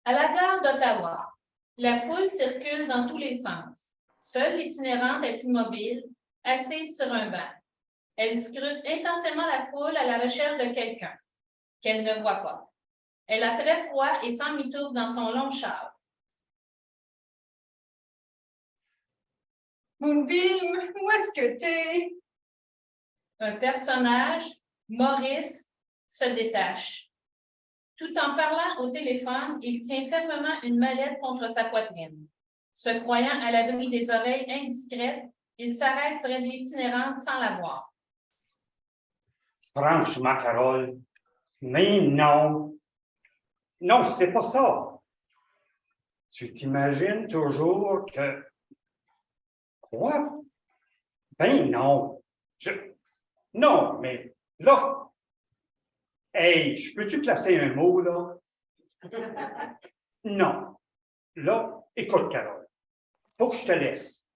À la gare d'Ottawa, la foule circule dans tous les sens. Seule l'itinérante est immobile, assise sur un banc. Elle scrute intensément la foule à la recherche de quelqu'un qu'elle ne voit pas. Elle a très froid et s'emmitoufle dans son long châle. Moonbeam, où est-ce que t'es? Un personnage, Maurice, se détache. Tout en parlant au téléphone, il tient fermement une mallette contre sa poitrine. Se croyant à l'abri des oreilles indiscrètes, il s'arrête près de l'itinérante sans la voir. Franchement, Carole, mais non. Non, c'est pas ça. Tu t'imagines toujours que... Quoi? Ben non. Non, mais là... Hey, je peux-tu placer un mot, là? Non. Là, écoute, Carole. Faut que je te laisse.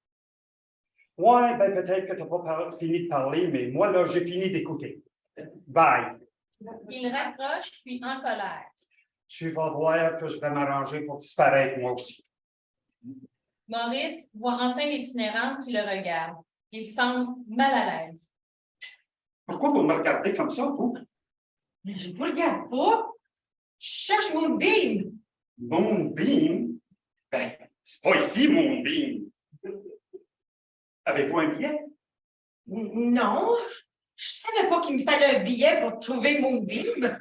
Ouais, ben peut-être que tu n'as pas fini de parler, mais moi, là, j'ai fini d'écouter. Bye. Il raccroche, puis en colère. Tu vas voir que je vais m'arranger pour disparaître, moi aussi. Maurice voit enfin l'itinérante qui le regarde. Il semble mal à l'aise. Pourquoi vous me regardez comme ça, vous? Mais je vous regarde pas. Je cherche Moonbeam. Moonbeam? Ben, c'est pas ici, Moonbeam. Avez-vous un billet? Non, je savais pas qu'il me fallait un billet pour trouver Moonbeam.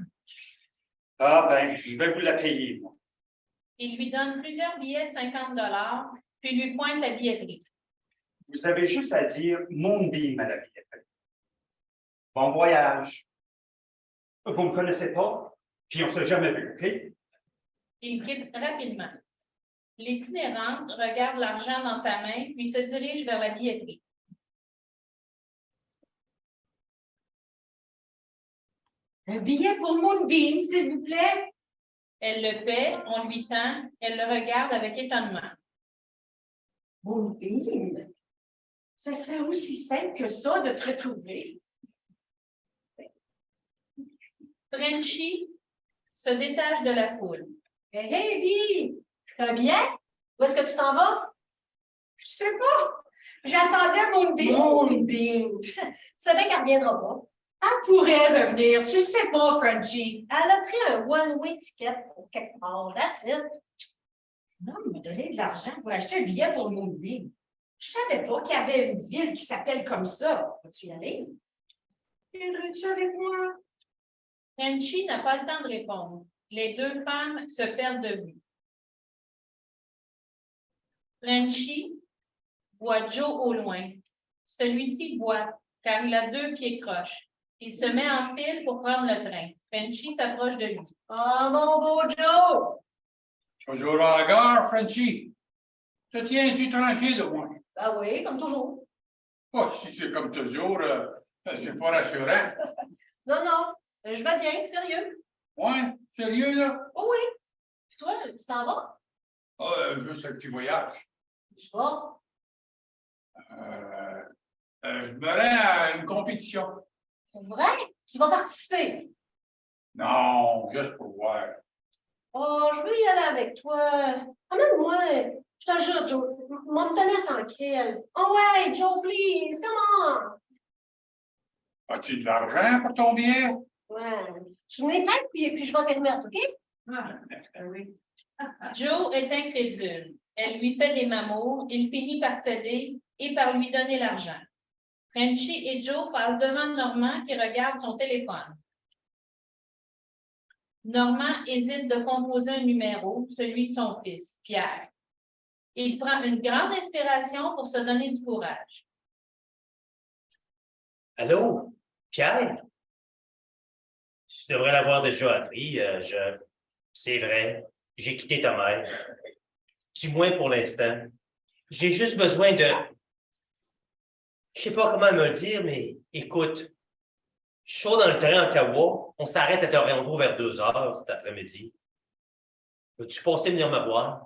Ah ben, je vais vous la payer, moi. Il lui donne plusieurs billets de 50 $, puis lui pointe la billetterie. Vous avez juste à dire Moonbeam à la billetterie. Bon voyage. Vous ne me connaissez pas, puis on ne s'est jamais vu, OK? Il quitte rapidement. L'itinérante regarde l'argent dans sa main, puis se dirige vers la billetterie. Un billet pour Moonbeam, s'il vous plaît. Elle le paie, on lui tend, elle le regarde avec étonnement. Moonbeam? Ça serait aussi simple que ça de te retrouver. Frenchy se détache de la foule. Hey, hey, Bee! T'as un billet? Où est-ce que tu t'en vas? Je sais pas. J'attendais Moonbeam. Moonbeam! Tu savais qu'elle ne reviendra pas. Elle pourrait revenir. Tu le sais pas, Frenchie. Elle a pris un one-way ticket pour quelque part. That's it. Non, il m'a donné de l'argent pour acheter un billet pour Moonbeam. Je savais pas qu'il y avait une ville qui s'appelle comme ça. Vas-tu y aller? Viendrais-tu avec moi? Frenchy n'a pas le temps de répondre. Les deux femmes se perdent de vue. Frenchy voit Joe au loin. Celui-ci boit, car il a 2 pieds croches. Il se met en file pour prendre le train. Frenchy s'approche de lui. Oh, mon beau Joe! Toujours à la gare, Frenchy. Te tiens-tu tranquille au moins? Ben oui, comme toujours. Oh, si c'est comme toujours, c'est pas rassurant. Non, non, je vais bien, sérieux. Ouais, sérieux, là? Oh oui. Puis toi, tu t'en vas? Juste un petit voyage. Tu vas? Je me rends à une compétition. C'est vrai? Tu vas participer? Non, juste pour voir. Oh, je veux y aller avec toi. Emmène-moi. Je te jure, Joe. Moi, me tenir tranquille. Oh ouais, Joe, please, come on. As-tu de l'argent pour ton billet? Ouais. Tu me les prêtes, puis je vais te remettre, OK? Oui. Joe est incrédule. Elle lui fait des mamours. Il finit par céder et par lui donner l'argent. Frenchy et Joe passent devant Normand qui regarde son téléphone. Normand hésite de composer un numéro, celui de son fils, Pierre. Il prend une grande inspiration pour se donner du courage. Allô, Pierre? Tu devrais l'avoir déjà appris. C'est vrai, j'ai quitté ta mère. Du moins pour l'instant. J'ai juste besoin de... Je sais pas comment me le dire, mais écoute, je suis chaud dans le train à Ottawa. On s'arrête à Toronto vers 2 heures cet après-midi. Veux-tu passer venir me voir?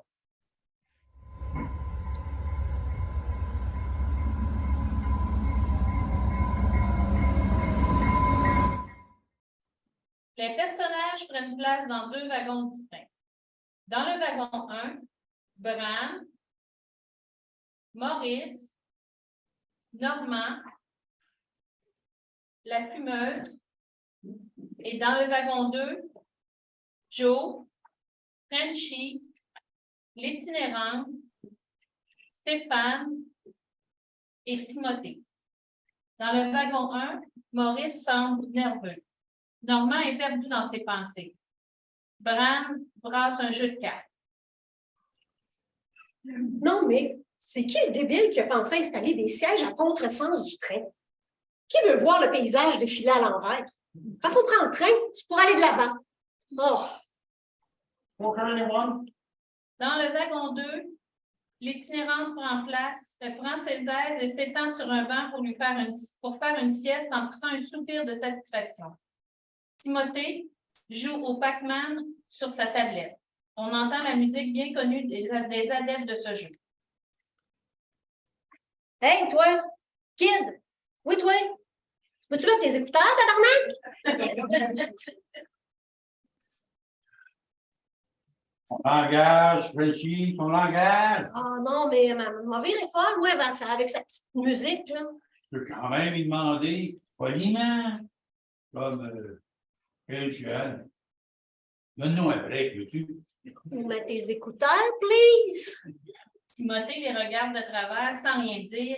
Les personnages prennent place dans 2 wagons du train. Dans le wagon 1, Bran, Maurice, Normand, la fumeuse, et dans le wagon 2, Joe, Frenchy, l'itinérante, Stéphane et Timothée. Dans le wagon 1, Maurice semble nerveux. Normand est perdu dans ses pensées. Bran brasse un jeu de cartes. Non, mais c'est qui le débile qui a pensé installer des sièges à contresens du train? Qui veut voir le paysage défiler à l'envers? Quand on prend le train, c'est pour aller de l'avant. Oh, Poker, anyone? Dans le wagon 2, l'itinérante prend ses aises et s'étend sur un banc pour faire une sieste en poussant un soupir de satisfaction. Timothée joue au Pac-Man sur sa tablette. On entend la musique bien connue des adeptes de ce jeu. hey, toi, kid! Oui, toi! Peux-tu mettre tes écouteurs, tabarnak? Ton langage, Frenchie, ton langage. Ah non, mais ma vie est folle, moi, ben, ça, avec sa petite musique, là. Je peux quand même lui demander poliment, comme quel jeune. Donne-nous un break, veux-tu? Mets tes écouteurs, please! Timothée les regarde de travers sans rien dire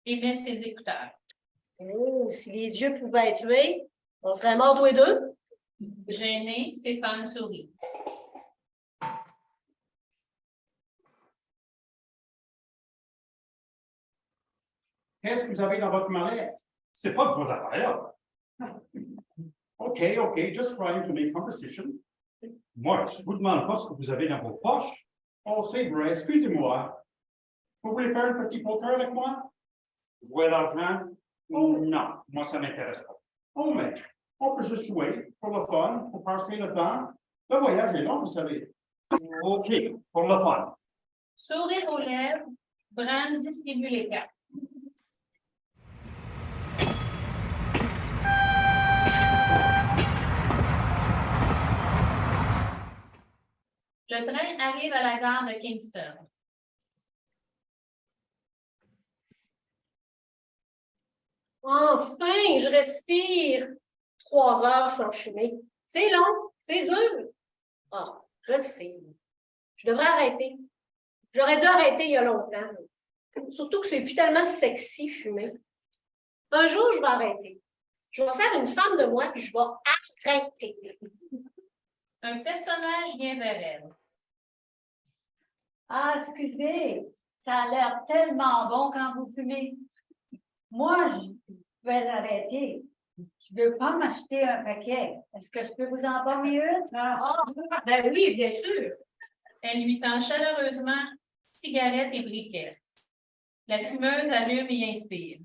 et met ses écouteurs. Oh, si les yeux pouvaient être tués, on serait morts tous les deux. Gêné, Stéphane sourit. Qu'est-ce que vous avez dans votre mallette? C'est pas de vos affaires. OK, just trying to make conversation. Moi, je ne vous demande pas ce que vous avez dans vos poches. Oh, c'est vrai, excusez-moi. Vous voulez faire un petit poker avec moi? Jouer l'argent? Oh. Non, moi, ça ne m'intéresse pas. Oh, mais on peut juste jouer pour le fun, pour passer le temps. Le voyage est long, vous savez. OK, pour le fun. Sourire aux lèvres, Bran distribue les cartes. Le train arrive à la gare de Kingston. Enfin, je respire. 3 heures sans fumer. C'est long, c'est dur. Ah, je sais. Je devrais arrêter. J'aurais dû arrêter il y a longtemps. Surtout que c'est plus tellement sexy, fumer. Un jour, je vais arrêter. Je vais faire une femme de moi, puis je vais arrêter. Un personnage vient vers elle. Ah, excusez, ça a l'air tellement bon quand vous fumez. Moi, je vais l'arrêter. Je ne veux pas m'acheter un paquet. Est-ce que je peux vous en donner une? Ah, ben oui, bien sûr. Elle lui tend chaleureusement cigarette et briquet. La fumeuse allume et inspire.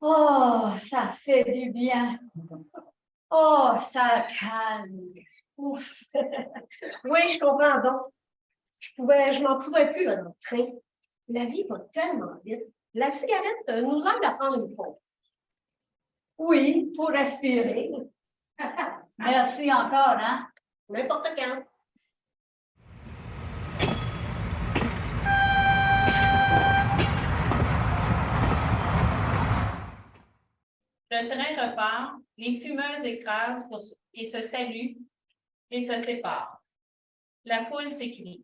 Oh, ça fait du bien. Oh, ça calme. Ouf. Oui, je comprends donc. Je m'en pouvais plus là, dans le train. La vie va tellement vite. La cigarette nous aide à prendre une pause. Oui, pour respirer. Merci encore, hein? N'importe quand. Le train repart, les fumeuses écrasent et se saluent et se séparent. La foule s'écrie.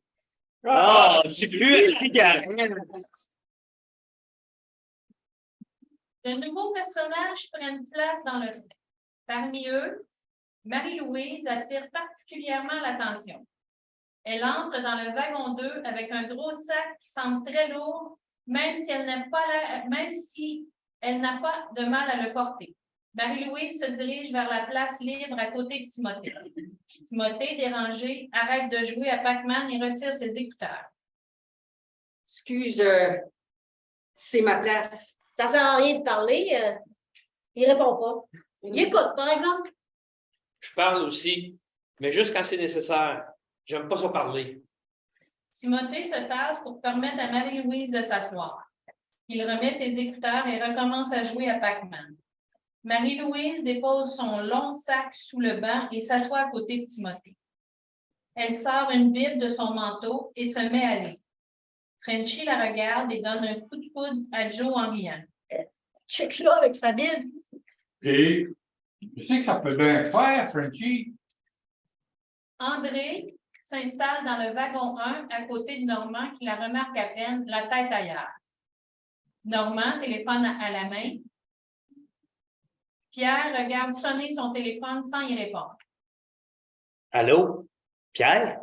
Ah, tu pues la cigarette. De nouveaux personnages prennent place dans le train. Parmi eux, Marie-Louise attire particulièrement l'attention. Elle entre dans le wagon 2 avec un gros sac qui semble très lourd, même si elle n'a pas de mal à le porter. Marie-Louise se dirige vers la place libre à côté de Timothée. Timothée, dérangé, arrête de jouer à Pac-Man et retire ses écouteurs. Excuse, c'est ma place. Ça sert à rien de parler. Il répond pas. Il écoute, par exemple. Je parle aussi, mais juste quand c'est nécessaire. J'aime pas ça parler. Timothée se tasse pour permettre à Marie-Louise de s'asseoir. Il remet ses écouteurs et recommence à jouer à Pac-Man. Marie-Louise dépose son long sac sous le banc et s'assoit à côté de Timothée. Elle sort une Bible de son manteau et se met à lire. Frenchie la regarde et donne un coup de coude à Joe en riant. Check-là avec sa Bible. Et je sais que ça peut bien faire, Frenchie. André s'installe dans le wagon 1 à côté de Normand qui la remarque à peine, la tête ailleurs. Normand, téléphone à la main. Pierre regarde sonner son téléphone sans y répondre. Allô? Pierre?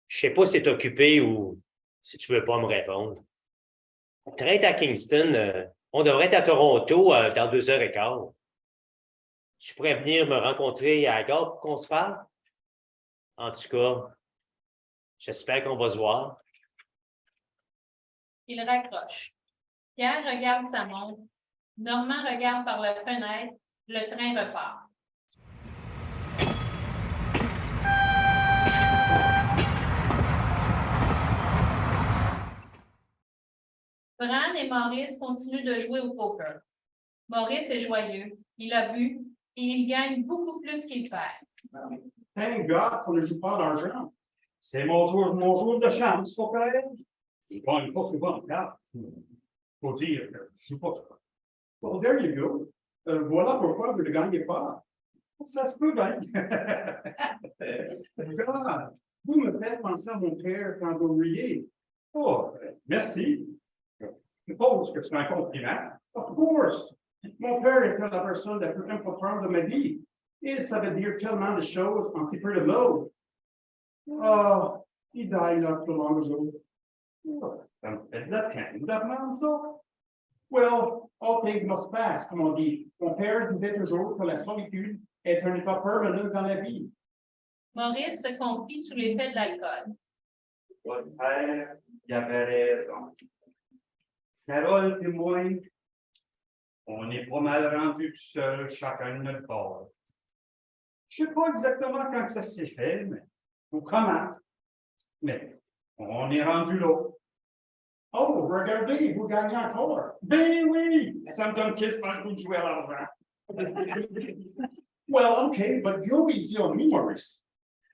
Je sais pas si tu es occupé ou si tu veux pas me répondre. Le train est à Kingston. On devrait être à Toronto dans 2h15. Tu pourrais venir me rencontrer à la gare pour qu'on se parle? En tout cas, j'espère qu'on va se voir. Il raccroche. Pierre regarde sa montre. Normand regarde par la fenêtre. Le train repart. Bran et Maurice continuent de jouer au poker. Maurice est joyeux. Il a bu et il gagne beaucoup plus qu'il perd. Thank God qu'on ne joue pas à l'argent. C'est mon jour de chance, faut faire. Je ne gagne pas souvent en carte. Faut dire que je ne joue pas souvent. Well, there you go. Voilà pourquoi vous ne gagnez pas. Ça se peut bien. God, vous me faites penser à mon père quand vous riez. Oh, merci. Je suppose que c'est un compliment. Of course. Mon père était la personne la plus importante de ma vie. Il savait dire tellement de choses en si peu de mots. Oh, he died not too long ago. Oh, ça me fait de la peine d'apprendre ça. Well, all things must pass, comme on dit. Mon père disait toujours que la solitude est un état permanent dans la vie. Maurice se confie sous l'effet de l'alcool. Votre père, il avait raison. Carole et moi, on est pas mal rendus tout seuls, chacun de notre bord. Je ne sais pas exactement quand ça s'est fait, mais, ou comment. Mais on est rendu là. Oh, regardez, vous gagnez encore. Ben oui, ça me donne quasiment le goût de jouer à l'argent. Well, okay, but go easy on me, Maurice.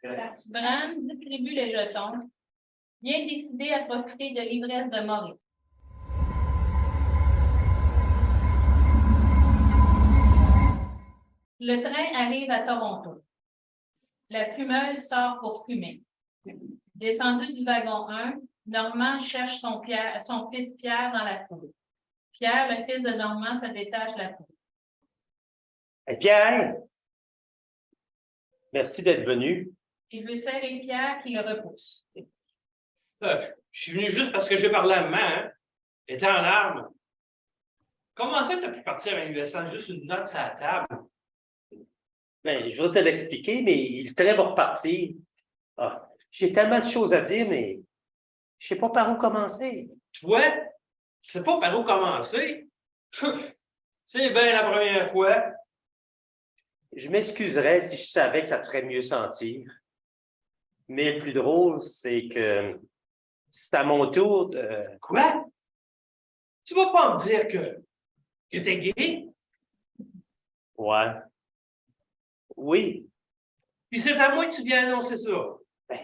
Bran distribue les jetons, bien décidé à profiter de l'ivresse de Maurice. Le train arrive à Toronto. La fumeuse sort pour fumer. Descendu du wagon 1, Normand cherche son fils Pierre dans la foule. Pierre, le fils de Normand, se détache de la foule. Hey, Pierre! Merci d'être venu. Il veut serrer Pierre qui le repousse. Je suis venu juste parce que j'ai parlé à maman, hein? Elle était en larmes. Comment ça, tu as pu partir en lui laissant juste une note sur la table? Ben, je vais te l'expliquer, mais le train va repartir. Ah, j'ai tellement de choses à dire, mais je ne sais pas par où commencer. Toi, tu sais pas par où commencer? C'est bien la première fois. Je m'excuserais si je savais que ça te ferait mieux sentir. Mais le plus drôle, c'est que c'est à mon tour de... Quoi? Tu vas pas me dire que t'es gay? Ouais. Oui. Puis c'est à moi que tu viens annoncer ça. Ben,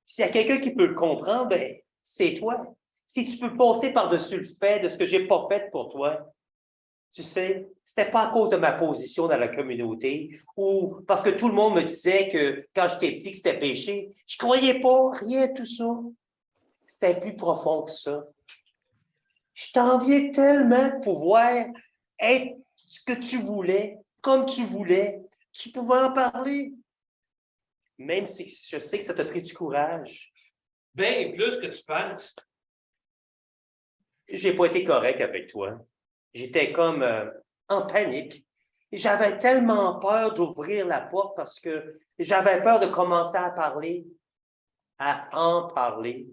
s'il y a quelqu'un qui peut le comprendre, ben, c'est toi. Si tu peux passer par-dessus le fait de ce que j'ai pas fait pour toi. Tu sais, c'était pas à cause de ma position dans la communauté ou parce que tout le monde me disait que quand j'étais petit, que c'était péché. Je croyais pas, rien de tout ça. C'était plus profond que ça. Je t'enviais tellement de pouvoir être ce que tu voulais, comme tu voulais. Tu pouvais en parler. Même si je sais que ça t'a pris du courage. Bien plus que tu penses. J'ai pas été correct avec toi. J'étais comme en panique. J'avais tellement peur d'ouvrir la porte parce que j'avais peur de commencer à parler, à en parler,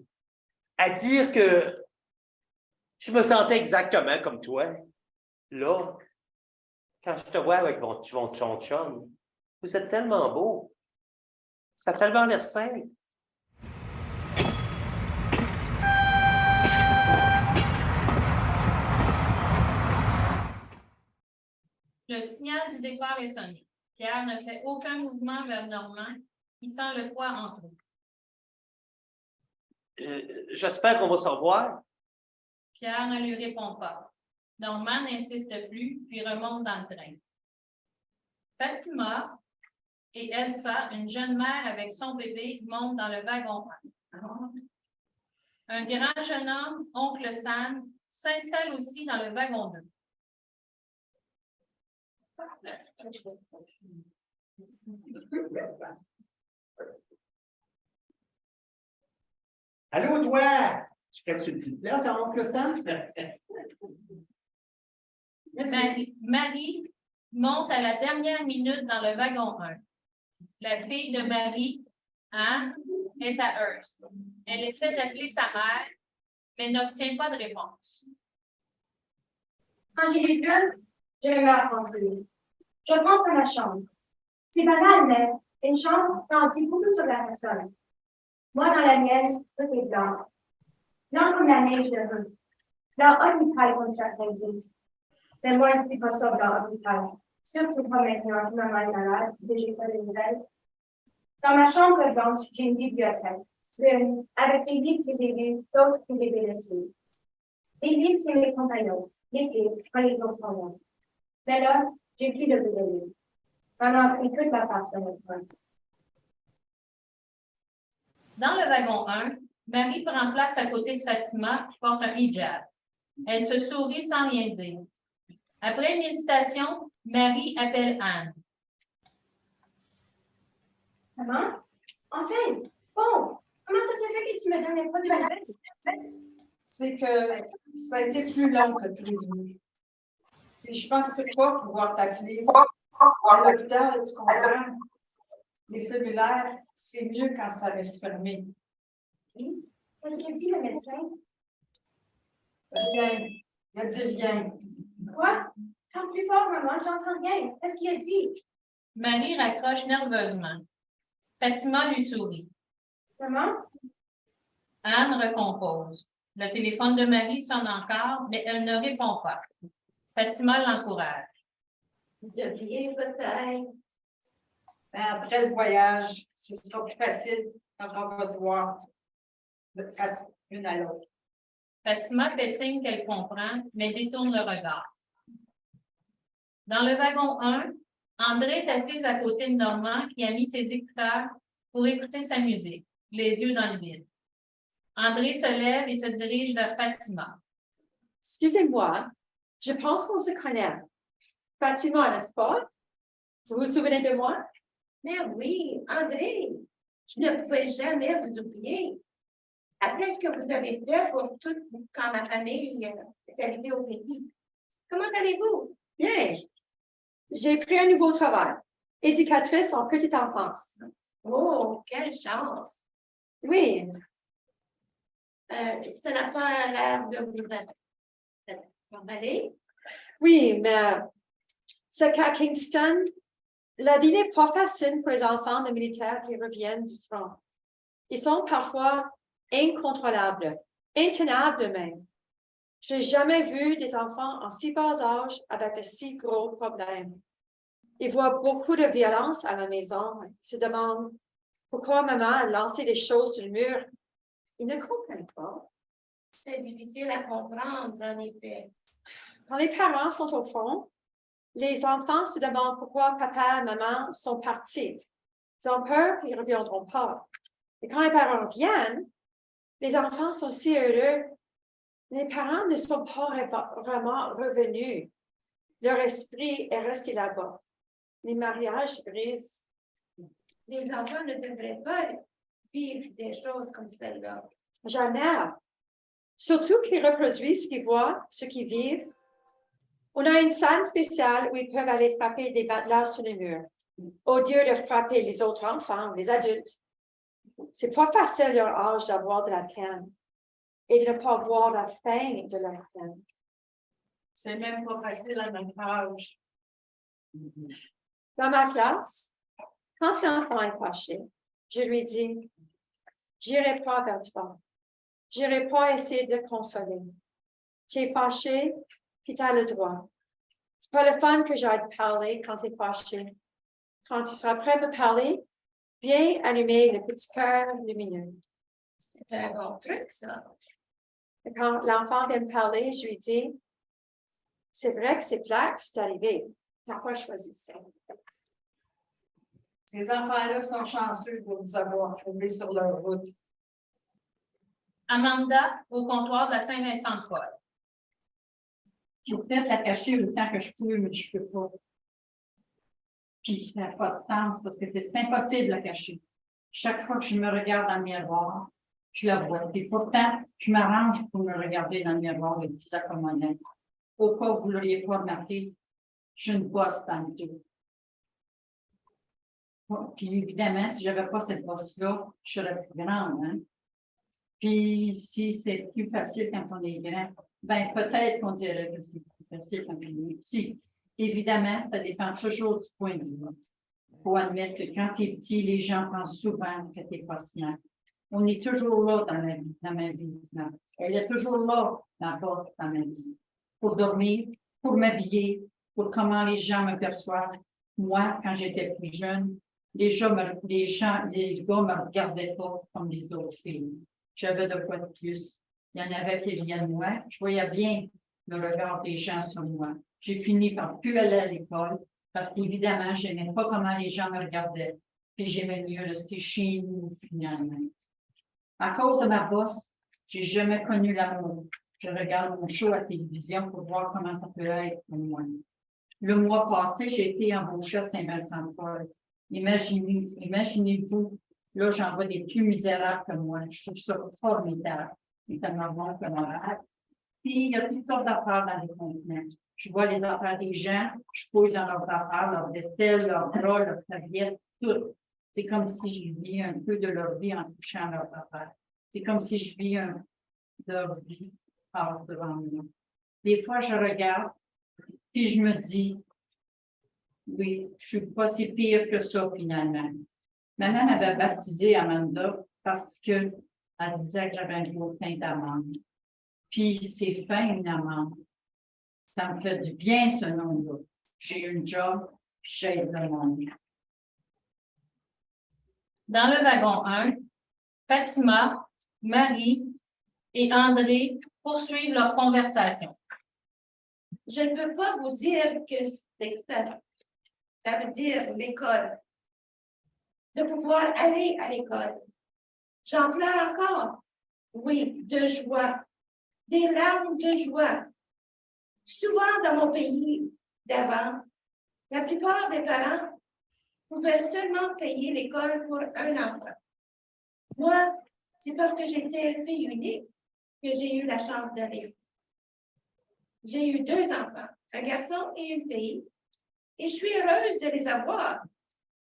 à dire que je me sentais exactement comme toi. Là, quand je te vois avec ton chum, vous êtes tellement beau. Ça a tellement l'air simple. Le signal du départ est sonné. Pierre ne fait aucun mouvement vers Normand Il sent le froid entre eux. J'espère qu'on va se revoir. Pierre ne lui répond pas. Normand n'insiste plus, puis remonte dans le train. Fatima et Elsa, une jeune mère avec son bébé, montent dans le wagon. Un grand jeune homme, oncle Sam, s'installe aussi dans le wagon 2. Allô, toi! Tu fais une petite place à oncle Sam? Marie monte à la dernière minute dans le wagon 1. La fille de Marie, Anne, est à Hearst. Elle essaie d'appeler sa mère, mais n'obtient pas de réponse. Quand j'ai les gueules, j'ai eu à penser. Je pense à ma chambre. C'est banal, mais une chambre, ça en dit beaucoup sur la personne. Moi, dans la mienne, tout est blanc. Blanc comme la neige de rue. Blanc amical, comme certains disent. Mais moi, je ne suis pas ça, blanc amical. Surtout pas maintenant que maman est malade et que j'ai pas de nouvelles. Dans ma chambre blanche, j'ai une bibliothèque. L'une, avec des livres que j'ai lus, d'autres que j'ai délaissés. Les livres, c'est mes compagnons. Les filles, quand les autres sont là. Mais là, j'ai plus de livres. Maman a pris toute la place de notre point. Dans le wagon 1, Marie prend place à côté de Fatima qui porte un hijab. Elle se sourit sans rien dire. Après une hésitation, Marie appelle Anne. Maman? Enfin! Bon! Comment ça s'est fait que tu me donnais pas de nouvelles? C'est que ça a été plus long que prévu. Et je pensais pas pouvoir t'appeler. À l'hôpital, tu comprends? Les cellulaires, c'est mieux quand ça reste fermé. Qu'est-ce qu'il dit le médecin? Rien. Il a dit rien. Quoi? Parle plus fort, maman, j'entends rien. Qu'est-ce qu'il a dit? Marie raccroche nerveusement. Fatima lui sourit. Maman? Anne recompose. Le téléphone de Marie sonne encore, mais elle ne répond pas. Fatima l'encourage. De rien, peut-être. Mais après le voyage, ce sera plus facile quand on va se voir de face une à l'autre. Fatima fait signe qu'elle comprend, mais détourne le regard. Dans le wagon 1, André est assise à côté de Normand qui a mis ses écouteurs pour écouter sa musique, les yeux dans le vide. André se lève et se dirige vers Fatima. Excusez-moi, je pense qu'on se connaît. Fatima, n'est-ce pas? Vous vous souvenez de moi? Mais oui, André, je ne pouvais jamais vous oublier. Après ce que vous avez fait pour tout quand ma famille est arrivée au pays. Comment allez-vous? Bien. J'ai pris un nouveau travail. Éducatrice en petite enfance. Oh, quelle chance! Oui. Ça n'a pas l'air de vous emballer? Oui, mais c'est qu'à Kingston, la vie n'est pas facile pour les enfants de militaires qui reviennent du front. Ils sont parfois incontrôlables, intenables même. Je n'ai jamais vu des enfants en si bas âge avec de si gros problèmes. Ils voient beaucoup de violence à la maison. Ils se demandent pourquoi maman a lancé des choses sur le mur. Ils ne comprennent pas. C'est difficile à comprendre, en effet. Quand les parents sont au fond, les enfants se demandent pourquoi papa et maman sont partis. Ils ont peur qu'ils ne reviendront pas. Et quand les parents reviennent, les enfants sont si heureux. Les parents ne sont pas vraiment revenus. Leur esprit est resté là-bas. Les mariages brisent. Les enfants ne devraient pas vivre des choses comme celle-là. Jamais. Surtout qu'ils reproduisent ce qu'ils voient, ce qu'ils vivent. On a une salle spéciale où ils peuvent aller frapper des matelas sur les murs, au lieu de frapper les autres enfants, les adultes. C'est pas facile à leur âge d'avoir de la peine et de ne pas voir la fin de leur peine. C'est même pas facile à notre âge. Dans ma classe, quand l'enfant est fâché, je lui dis, j'irai pas vers toi. J'irai pas essayer de consoler. Tu es fâché, puis tu as le droit. C'est pas le fun que j'aille te parler quand tu es fâché. Quand tu seras prêt à me parler, Viens allumer le petit cœur lumineux. C'est un bon truc, ça. Quand l'enfant vient me parler, je lui dis, c'est vrai que c'est plate, c'est arrivé. Pourquoi choisir ça? Ces enfants-là sont chanceux de vous avoir trouvé sur leur route. Amanda, au comptoir de la Saint-Vincent-de-Paul. J'ai fait la cacher autant que je peux, mais je peux pas. Puis ça n'a pas de sens parce que c'est impossible de la cacher. Chaque fois que je me regarde dans le miroir, je la vois. Et pourtant, je m'arrange pour me regarder dans le miroir et tout ça comme on est. Au cas où vous ne l'auriez pas remarqué, j'ai une bosse dans le dos. Bon, puis évidemment, si je n'avais pas cette bosse-là, je serais plus grande. Hein? Puis si c'est plus facile quand on est grand, ben peut-être qu'on dirait que c'est plus facile quand on est petit. Évidemment, ça dépend toujours du point de vue. Il faut admettre que quand tu es petit, les gens pensent souvent que tu es patient. On est toujours là dans la vie, dans ma vie. Elle est toujours là, là-bas, dans ma vie. Pour dormir, pour m'habiller, pour comment les gens me perçoivent. Moi, quand j'étais plus jeune, les gars me regardaient pas comme les autres filles. J'avais de quoi de plus. Il y en avait qui venaient de moi. Je voyais bien le regard des gens sur moi. J'ai fini par plus aller à l'école parce qu'évidemment, je n'aimais pas comment les gens me regardaient. Puis j'aimais mieux rester chez nous, finalement. À cause de ma bosse, j'ai jamais connu l'amour. Je regarde mon show à la télévision pour voir comment ça peut être pour moi. Le mois passé, j'ai été embauchée à Saint-Vincent-de-Paul. Imaginez-vous, là, j'en vois des plus misérables que moi. Je trouve ça formidable. C'est tellement bon que l'horaire. Puis, il y a toutes sortes d'affaires dans les contenants. Je vois les affaires des gens, je fouille dans leurs affaires, leurs vaisselle, leurs draps, leurs serviettes, tout. C'est comme si je vis un peu de leur vie en touchant leurs affaires. C'est comme si je vis leur vie passe devant moi. Des fois, je regarde, puis je me dis, oui, je suis pas si pire que ça, finalement. Ma mère m'avait baptisé Amanda parce qu'elle disait que j'avais un gros teint d'amande. Puis c'est fin, une amande. Ça me fait du bien, ce nom-là. J'ai une job, puis j'aide le monde. Dans le wagon 1, Fatima, Marie et André poursuivent leur conversation. Je ne peux pas vous dire que ça veut dire l'école. De pouvoir aller à l'école. J'en pleure encore. Oui, de joie. Des larmes de joie. Souvent dans mon pays d'avant, la plupart des parents pouvaient seulement payer l'école pour un enfant. Moi, c'est parce que j'étais fille unique que j'ai eu la chance d'aller. J'ai eu 2 enfants, un garçon et une fille, et je suis heureuse de les avoir.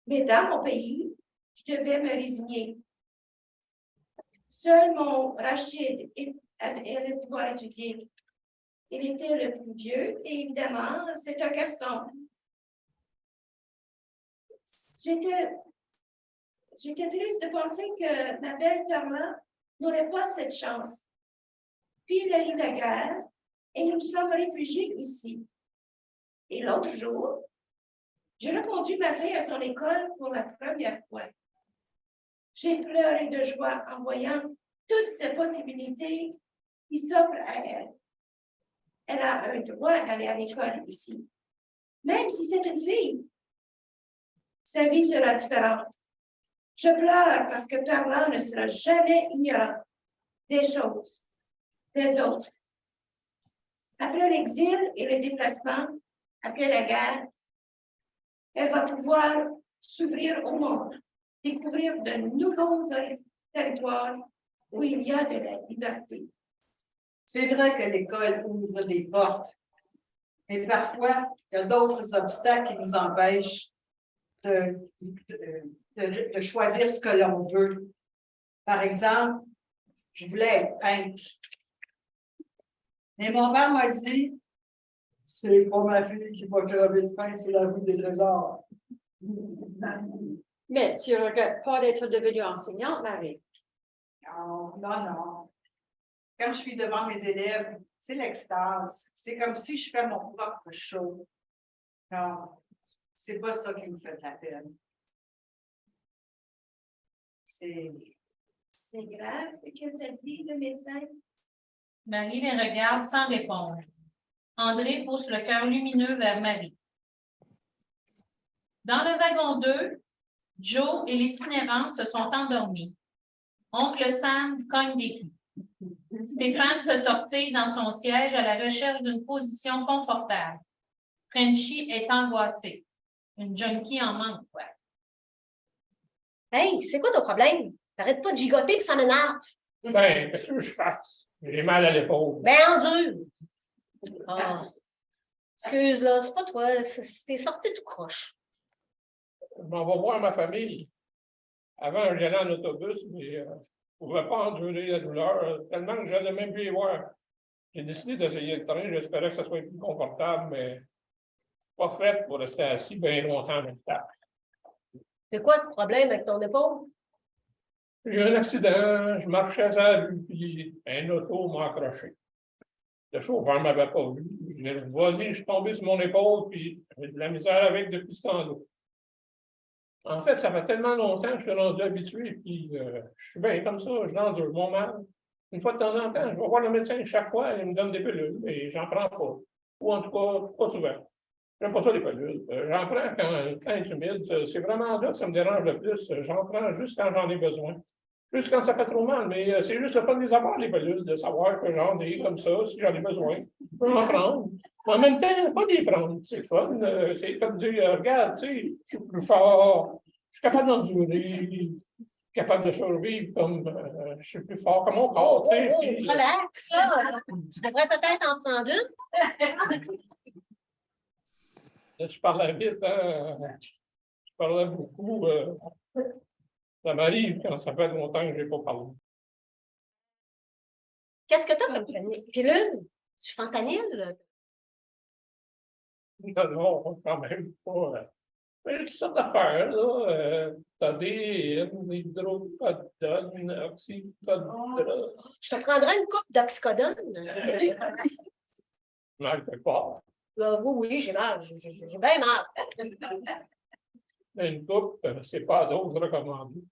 Mais dans mon pays, je devais me résigner. Seul mon Rachid allait pouvoir étudier. Il était le plus vieux et évidemment, c'est un garçon. J'étais triste de penser que ma belle Carla n'aurait pas cette chance. Puis il y a eu la guerre et nous sommes réfugiés ici. Et l'autre jour, j'ai reconduit ma fille à son école pour la première fois. J'ai pleuré de joie en voyant toutes ces possibilités qui s'offrent à elle. Elle a un droit d'aller à l'école ici. Même si c'est une fille, sa vie sera différente. Je pleure parce que Carla ne sera jamais ignorant des choses, des autres. Après l'exil et le déplacement, après la guerre, elle va pouvoir s'ouvrir au monde, découvrir de nouveaux territoires où il y a de la liberté. C'est vrai que l'école ouvre des portes, mais parfois, il y a d'autres obstacles qui nous empêchent de choisir ce que l'on veut. Par exemple, je voulais être peintre. Mais mon père m'a dit, c'est pas ma fille qui va crever de faim, c'est la rue des trésors. Mais tu ne regrettes pas d'être devenue enseignante, Marie? Non, non, non. Quand je suis devant mes élèves, c'est l'extase. C'est comme si je fais mon propre show. Non, c'est pas ça qui me fait de la peine. C'est grave ce que t'a dit le médecin. Marie les regarde sans répondre. André pousse le cœur lumineux vers Marie. Dans le wagon 2, Joe et l'itinérante se sont endormis. Oncle Sam cogne des clous. Stéphane se tortille dans son siège à la recherche d'une position confortable. Frenchy est angoissée. Une junkie en manque, quoi. Hey, c'est quoi ton problème? T'arrêtes pas de gigoter puis ça m'énerve. Ben, qu'est-ce que je fasse? J'ai mal à l'épaule. Ben, endure! Ah, excuse, là, c'est pas toi, c'est sorti tout croche. Je m'en vais voir ma famille. Avant, j'allais en autobus, mais je ne pouvais pas endurer la douleur, tellement que je n'allais même plus les voir. J'ai décidé d'essayer le train, j'espérais que ça soit plus confortable, mais je ne suis pas fait pour rester assis bien longtemps dans le table. C'est quoi le problème avec ton épaule? J'ai eu un accident, je marchais à la rue, puis un auto m'a accroché. Le chauffeur ne m'avait pas vu. Je l'ai volé, je suis tombé sur mon épaule, puis j'ai de la misère avec depuis ce temps-là. En fait, ça fait tellement longtemps que je suis rendu habitué, puis je suis bien comme ça, je l'endure, mon mal. Une fois de temps en temps, je vais voir le médecin chaque fois, il me donne des pilules, mais j'en prends pas. Ou en tout cas, pas souvent. J'aime pas ça, les pilules. J'en prends quand il est humide. C'est vraiment là que ça me dérange le plus. J'en prends juste quand j'en ai besoin. Juste quand ça fait trop mal, mais c'est juste le fun de les avoir, les pilules, de savoir que j'en ai comme ça, si j'en ai besoin. Je peux en prendre. Mais en même temps, pas les prendre. C'est le fun. C'est comme dire, regarde, tu sais, je suis plus fort, je suis capable d'endurer, capable de survivre comme je suis plus fort que mon corps. Tu sais, puis, Relax, là. Tu devrais peut-être en prendre une. je parlais vite, hein? Je parlais beaucoup. Ça m'arrive quand ça fait longtemps que je n'ai pas parlé. Qu'est-ce que t'as comme pilule? Du fentanyl? Non, quand même pas. Mais il y a toutes sortes d'affaires, là. Todine, hydrocodone, oxycodone. Je te prendrais une coupe d'oxycodone. Mal quelque part. Oui, j'ai mal. J'ai bien mal. Mais une coupe, c'est pas à dose recommandée.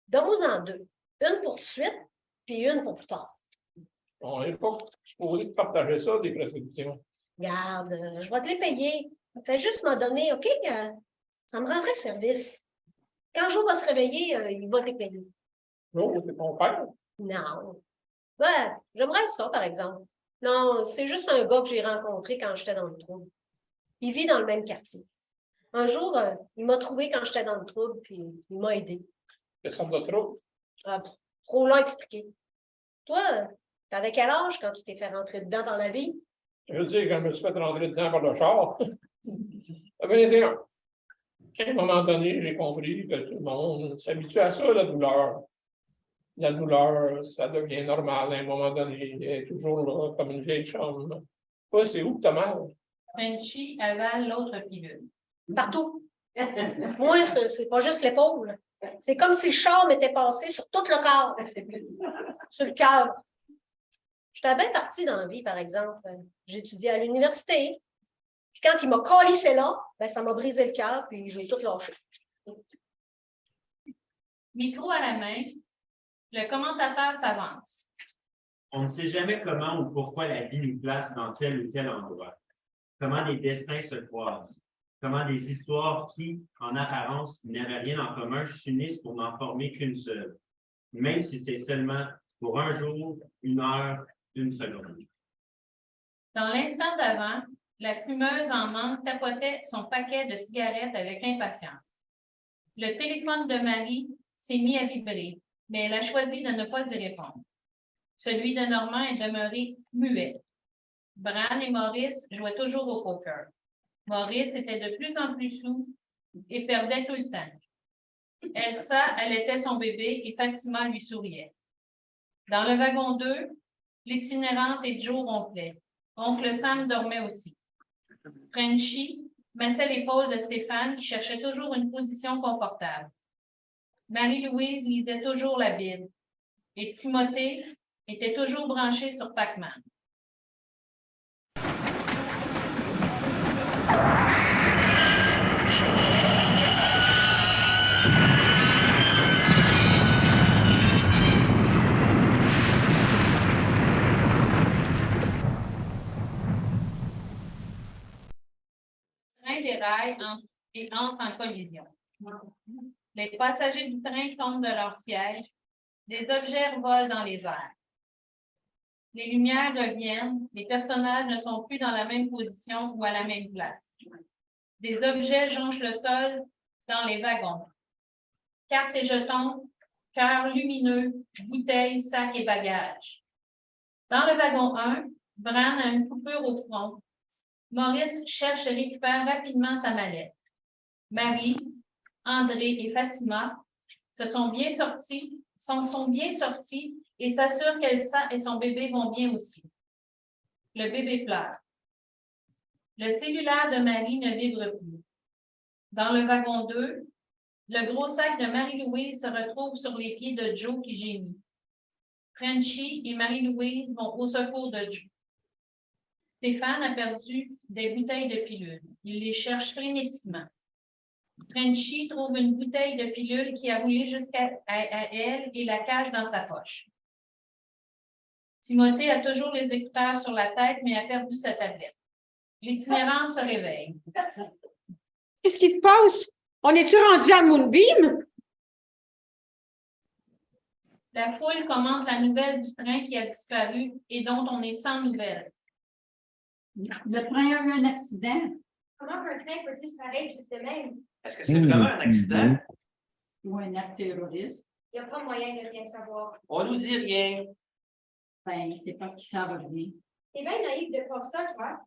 Donne-moi-en deux. Une pour tout de suite, puis une pour plus tard. On n'est pas supposé partager ça, des prescriptions. Regarde, je vais te les payer. Fais juste me donner, OK? Ça me rendrait service. Quand Joe va se réveiller, il va te les payer. Non, c'est ton père. Non. Ben, j'aimerais ça, par exemple. Non, c'est juste un gars que j'ai rencontré quand j'étais dans le trouble. Il vit dans le même quartier. Un jour, il m'a trouvé quand j'étais dans le trouble, puis il m'a aidé. Quelle sorte de trouble? Trop long à expliquer. Toi, t'avais quel âge quand tu t'es fait rentrer dedans dans la vie? Je veux dire, quand je me suis fait rentrer dedans par le char, j'avais 21 ans. À un moment donné, j'ai compris que tout le monde s'habitue à ça, la douleur. La douleur, ça devient normal à un moment donné. Elle est toujours là, comme une vieille chambre. Toi, c'est où que t'as mal? Frenchy avale l'autre pilule. Partout. Moi, c'est pas juste l'épaule. C'est comme si le char m'était passé sur tout le corps. Sur le cœur. J'étais bien partie dans la vie, par exemple. J'étudiais à l'université. Puis quand il m'a calissé là, ben, ça m'a brisé le cœur, puis j'ai tout lâché. Micro à la main, le commentateur s'avance. On ne sait jamais comment ou pourquoi la vie nous place dans tel ou tel endroit. Comment les destins se croisent. Comment des histoires qui, en apparence, n'avaient rien en commun, s'unissent pour n'en former qu'une seule. Même si c'est seulement pour un jour, une heure, une seconde. Dans l'instant d'avant, la fumeuse en manque tapotait son paquet de cigarettes avec impatience. Le téléphone de Marie s'est mis à vibrer, mais elle a choisi de ne pas y répondre. Celui de Normand est demeuré muet. Bran et Maurice jouaient toujours au poker. Maurice était de plus en plus sous et perdait tout le temps. Elsa allaitait son bébé et Fatima lui souriait. Dans le wagon 2, l'itinérante et Joe ronflaient. Oncle Sam dormait aussi. Frenchy massait l'épaule de Stéphane qui cherchait toujours une position confortable. Marie-Louise lisait toujours la Bible et Timothée était toujours branché sur Pac-Man. train déraille et entre en collision. Les passagers du train tombent de leur siège. Des objets volent dans les airs. Les lumières reviennent. Les personnages ne sont plus dans la même position ou à la même place. Des objets jonchent le sol dans les wagons. Cartes et jetons, cœurs lumineux, bouteilles, sacs et bagages. Dans le wagon 1, Bran a une coupure au front. Maurice cherche et récupère rapidement sa mallette. Marie, André et Fatima sont bien sortis et s'assurent qu'Elsa et son bébé vont bien aussi. Le bébé pleure. Le cellulaire de Marie ne vibre plus. Dans le wagon 2, le gros sac de Marie-Louise se retrouve sur les pieds de Joe qui gémit. Frenchy et Marie-Louise vont au secours de Joe. Stéphane a perdu des bouteilles de pilules. Il les cherche frénétiquement. Frenchy trouve une bouteille de pilules qui a roulé jusqu'à elle et la cache dans sa poche. Timothée a toujours les écouteurs sur la tête, mais a perdu sa tablette. L'itinérante se réveille. Qu'est-ce qui se passe? On est-tu rendu à Moonbeam? La foule commente la nouvelle du train qui a disparu et dont on est sans nouvelles. Le train a eu un accident. Comment un train peut disparaître juste de même? Est-ce que c'est vraiment un accident? Ou un acte terroriste. Il n'y a pas moyen de rien savoir. On nous dit rien. Ben, c'est parce qu'ils savent rien. T'es bien naïf de croire ça, toi.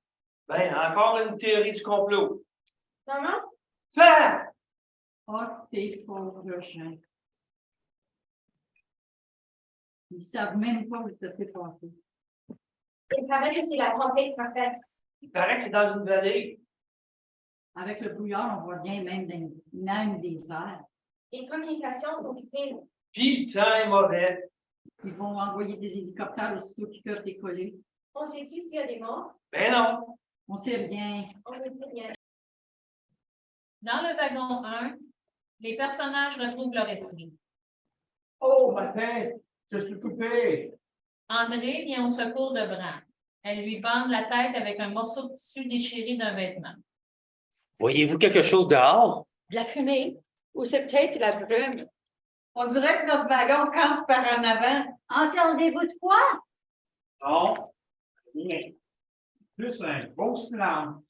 Ben, encore une théorie du complot. Maman? Faire! Oh, tes pauvres gens. Ils savent même pas où ça s'est passé. Il paraît que c'est la tempête parfaite. Il paraît que c'est dans une vallée. Avec le brouillard, on voit bien même des airs. Les communications sont coupées. Puis le temps est mauvais. Ils vont envoyer des hélicoptères aussitôt qu'ils peuvent décoller. On sait-tu s'il y a des morts? Ben non. On sait rien. On ne dit rien. Dans le wagon 1, les personnages retrouvent leur esprit. Oh, ma tête, je suis coupé. André vient au secours de Bran. Elle lui bande la tête avec un morceau de tissu déchiré d'un vêtement. Voyez-vous quelque chose dehors? De la fumée? Ou c'est peut-être la brume? On dirait que notre wagon campe par en avant. Entendez-vous de quoi? Non. Rien. Plus un beau silence.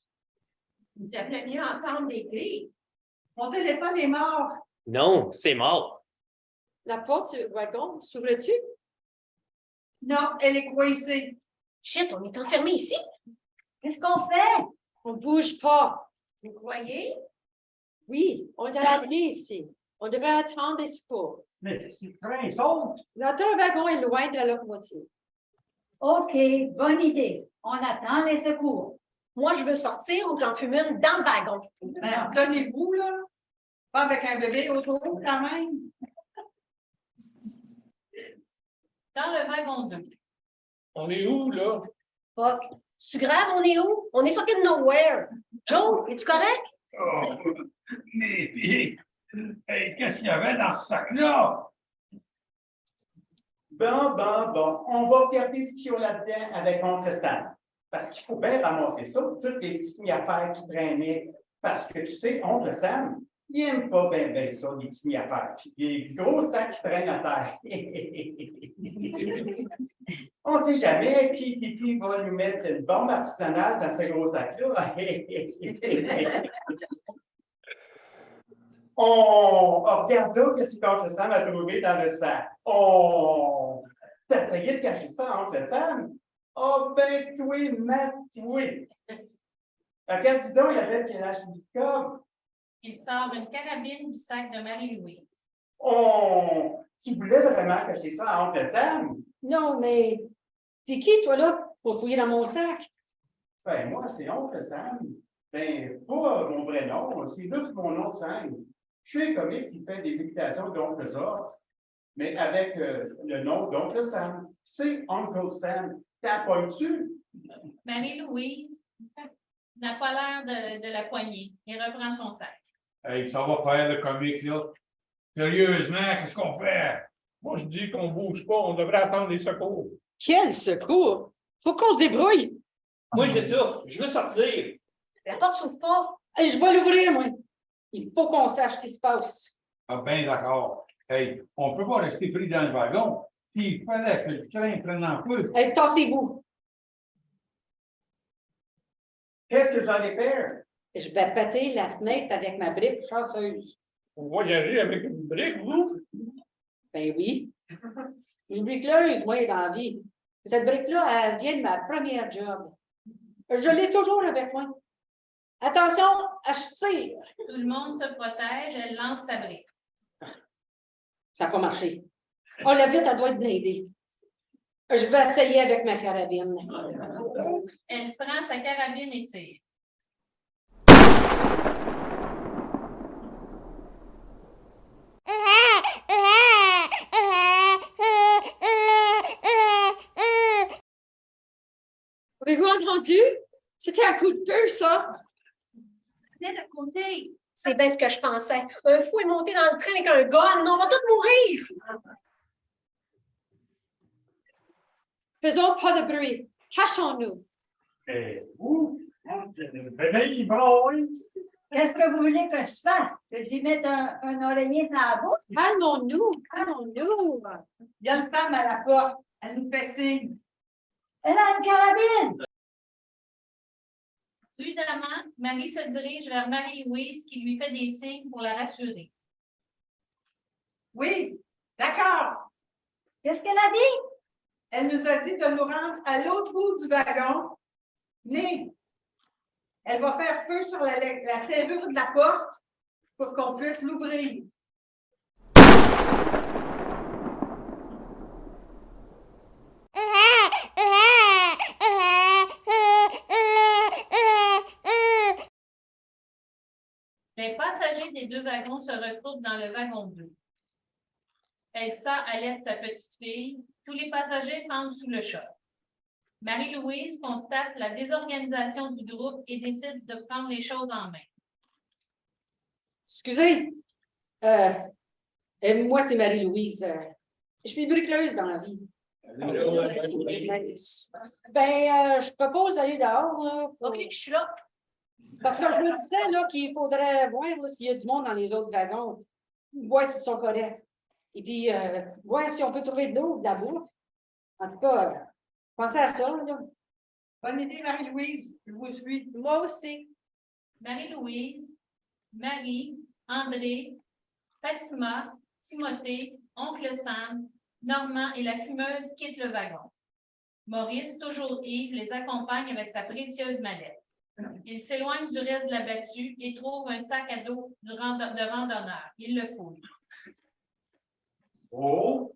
J'aimerais mieux entendre des cris. Mon téléphone est mort. Non, c'est mort. La porte du wagon, s'ouvre-tu? Non, elle est coincée. Chut, on est enfermé ici. Qu'est-ce qu'on fait? On ne bouge pas. Vous croyez? Oui, on est à l'abri ici. On devrait attendre des secours. Mais si le train saute. Notre wagon est loin de la locomotive. OK, bonne idée. On attend les secours. Moi, je veux sortir ou j'en fume une dans le wagon. Ben, donnez-vous, là. Pas avec un bébé autour, quand même. Dans le wagon 2, On est où, là? Fuck. C'est-tu grave? On est où? On est fucking nowhere. Joe, es-tu correct? Oh, mes pieds! Hey, qu'est-ce qu'il y avait dans ce sac-là? Bon. On va regarder ce qu'il y a là-dedans avec Oncle Sam. Parce qu'il faut bien ramasser ça, toutes les petites affaires qui traînaient. Parce que tu sais, Oncle Sam, il n'aime pas bien ça, les petites affaires. Puis les gros sacs qui traînent à terre. On ne sait jamais qui Pipi va lui mettre une bombe artisanale dans ce gros sac-là. On regarde donc qu'est-ce qu'Oncle Sam a trouvé dans le sac. T'as essayé de cacher ça, Oncle Sam? Oh, ben, toi, Matt, oui. Regarde, dis donc, il y avait quel âge du corps. il sort une carabine du sac de Marie-Louise. Tu voulais vraiment cacher ça à Oncle Sam? Non, mais t'es qui, toi, là, pour fouiller dans mon sac? Ben, moi, c'est Oncle Sam. Ben, pas mon vrai nom, c'est juste mon nom de scène. Je suis un comique qui fait des imitations d'Oncle George, mais avec le nom d'Oncle Sam. C'est Uncle Sam. T'as pas dessus? Marie-Louise n'a pas l'air de la poignée et reprend son sac. Hey, ça va faire le comique, là. Sérieusement, qu'est-ce qu'on fait? Moi, je dis qu'on ne bouge pas, on devrait attendre les secours. Quel secours! Faut qu'on se débrouille! Moi, j'étouffe, je veux sortir. La porte s'ouvre pas. Hey, je vais l'ouvrir, moi. Il faut qu'on sache ce qui se passe. Ah, ben d'accord. Hey, on peut pas rester pris dans le wagon. S'il fallait que le train prenne en feu. Hey, tassez-vous. Qu'est-ce que j'allais faire? Je vais péter la fenêtre avec ma brique chanceuse. Vous voyagez avec une brique, vous? Ben oui. Je suis une bricoleuse, moi, dans la vie. Cette brique-là, elle vient de ma première job. Je l'ai toujours avec moi. Attention, je tire. Tout le monde se protège, elle lance sa brique. Ça n'a pas marché. Oh, la vitre, elle doit être blindée. Je vais essayer avec ma carabine. Elle prend sa carabine et tire. Avez-vous entendu? C'était un coup de feu, ça. Venez de côté. C'est bien ce que je pensais. Un fou est monté dans le train avec un gun. On va tous mourir. Faisons pas de bruit. Cachons-nous. Et vous? Venez, Yvonne! Qu'est-ce que vous voulez que je fasse? Que j'y mette un oreiller dans la bouche? Calmons-nous, calmons-nous. Il y a une femme à la porte. Elle nous fait signe. Elle a une carabine! Prudemment, Marie se dirige vers Marie-Louise qui lui fait des signes pour la rassurer. Oui, d'accord. Qu'est-ce qu'elle a dit? Elle nous a dit de nous rendre à l'autre bout du wagon. Venez. Elle va faire feu sur la serrure de la porte pour qu'on puisse l'ouvrir. Les passagers des deux wagons se retrouvent dans le wagon 2. Elsa allaite sa petite fille. Tous les passagers semblent sous le choc. Marie-Louise constate la désorganisation du groupe et décide de prendre les choses en main. Excusez. Moi, c'est Marie-Louise. Je suis bricoleuse dans la vie. Je propose d'aller dehors. Là, pour- OK, je suis là. Parce que je me disais là, qu'il faudrait voir là, s'il y a du monde dans les autres wagons. Voir s'ils sont corrects. Et puis, voir si on peut trouver de l'eau, de la bouffe. En tout cas, pensez à ça. Là. Bonne idée, Marie-Louise. Je vous suis. Moi aussi. Marie-Louise, Marie, André, Fatima, Timothée, oncle Sam, Normand et la fumeuse quittent le wagon. Maurice, toujours ivre, les accompagne avec sa précieuse mallette. Il s'éloigne du reste de la battue et trouve un sac à dos de randonneur. Il le fouille. Oh,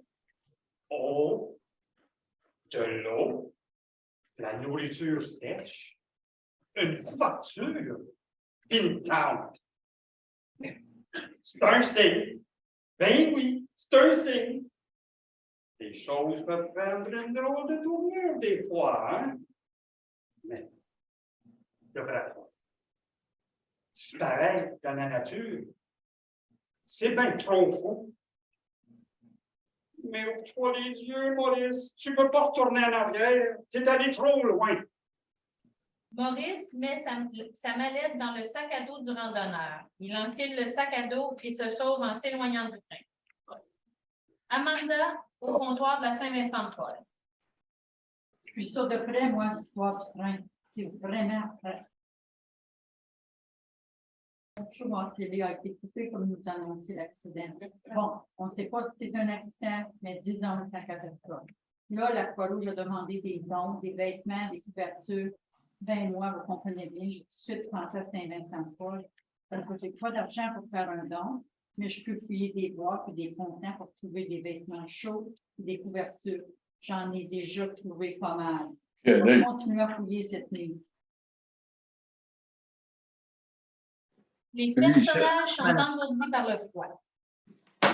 de l'eau, de la nourriture sèche, une couverture, une tente. C'est un signe. Ben oui, c'est un signe. Les choses peuvent prendre une drôle de tournure des fois, hein? Mais, devrait pas. Disparaître dans la nature, c'est bien trop fou. Mais ouvre-toi les yeux, Maurice. Tu ne peux pas retourner en arrière. Tu es allé trop loin. Maurice met sa mallette dans le sac à dos du randonneur. Il enfile le sac à dos et se sauve en s'éloignant du train. Amanda, au comptoir de la Saint-Vincent-de-Paul. Je suis ça de près, moi, l'histoire du train. C'est vraiment prêt. Le show en télé a été coupé comme nous annonçait l'accident. Bon, on ne sait pas si c'est un accident, mais disons que c'est un catastrophe. Là, la Croix-Rouge a demandé des dons, des vêtements, des couvertures. Ben moi, vous comprenez bien, j'ai tout de suite pensé à Saint-Vincent-de-Paul. Parce que je n'ai pas d'argent pour faire un don, mais je peux fouiller des boîtes et des contenants pour trouver des vêtements chauds et des couvertures. J'en ai déjà trouvé pas mal. Je vais continuer à fouiller cette nuit. Les personnages sont engourdis par le froid.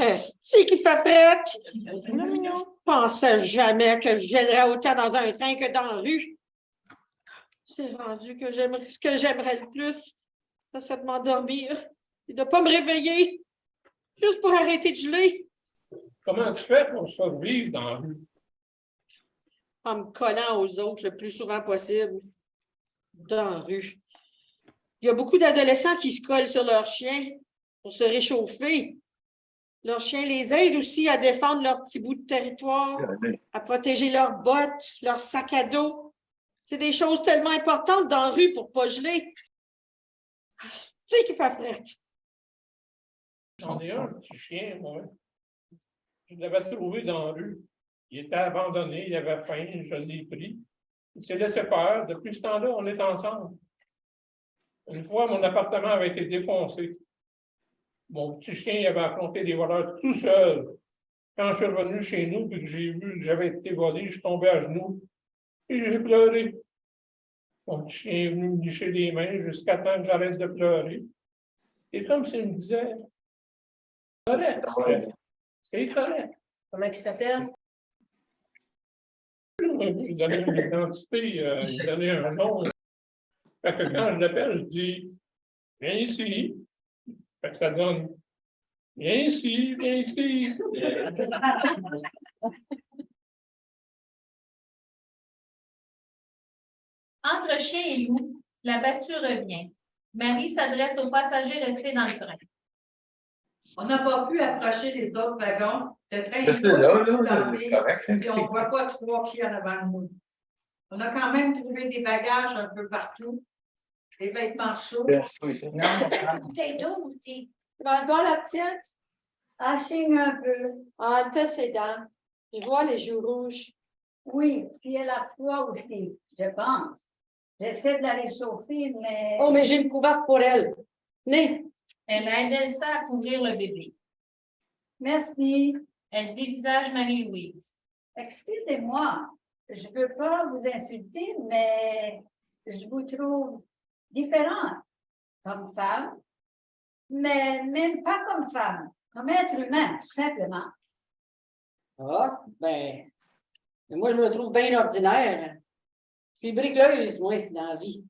Esti qui fait prête! Je pensais jamais que je gênerais autant dans un train que dans la rue. C'est rendu que ce que j'aimerais le plus, ça serait de m'endormir et de ne pas me réveiller, juste pour arrêter de geler. Comment tu fais pour survivre dans la rue? En me collant aux autres le plus souvent possible dans la rue. Il y a beaucoup d'adolescents qui se collent sur leurs chiens pour se réchauffer. Leurs chiens les aident aussi à défendre leur petit bout de territoire, à protéger leurs bottes, leurs sacs à dos. C'est des choses tellement importantes dans la rue pour ne pas geler. C'est qui pas prête. J'en ai un petit chien, moi. Je l'avais trouvé dans la rue. Il était abandonné, il avait faim, je l'ai pris. Il s'est laissé faire. Depuis ce temps-là, on est ensemble. Une fois, mon appartement avait été défoncé. Mon petit chien il avait affronté des voleurs tout seul. Quand je suis revenu chez nous et que j'ai vu que j'avais été volé, je suis tombé à genoux et j'ai pleuré. Mon petit chien est venu me licher les mains jusqu'à temps que j'arrête de pleurer. Et comme s'il me disait, correct, c'est correct. Comment il s'appelle? Il donnait une identité, il donnait un nom. Fait que quand je l'appelle, je dis, viens ici. Fait que ça donne, viens ici, viens ici. Entre chien et loup, la battue revient. Marie s'adresse aux passagers restés dans le train. On n'a pas pu approcher les autres wagons. Le train Mais est c'est là, accidenté, correct, hein, puis on ne voit pas 3 pieds en avant de nous. On a quand même trouvé des bagages un peu partout, des vêtements chauds. Une bouteille d'eau aussi. Tu vas le voir, la petite? Elle chigne un peu. Ah, elle fait ses dents. Je vois les joues rouges. Oui, puis elle a froid aussi, je pense. J'essaie de la réchauffer, mais... Oh, mais j'ai une couverte pour elle. Venez. Elle aide Elsa à couvrir le bébé. Merci. Elle dévisage Marie-Louise. Excusez-moi, je ne veux pas vous insulter, mais je vous trouve différente comme femme, mais même pas comme femme, comme être humain, tout simplement. Ah, ben, moi, je me trouve bien ordinaire. Je suis bricoleuse, moi, dans la vie.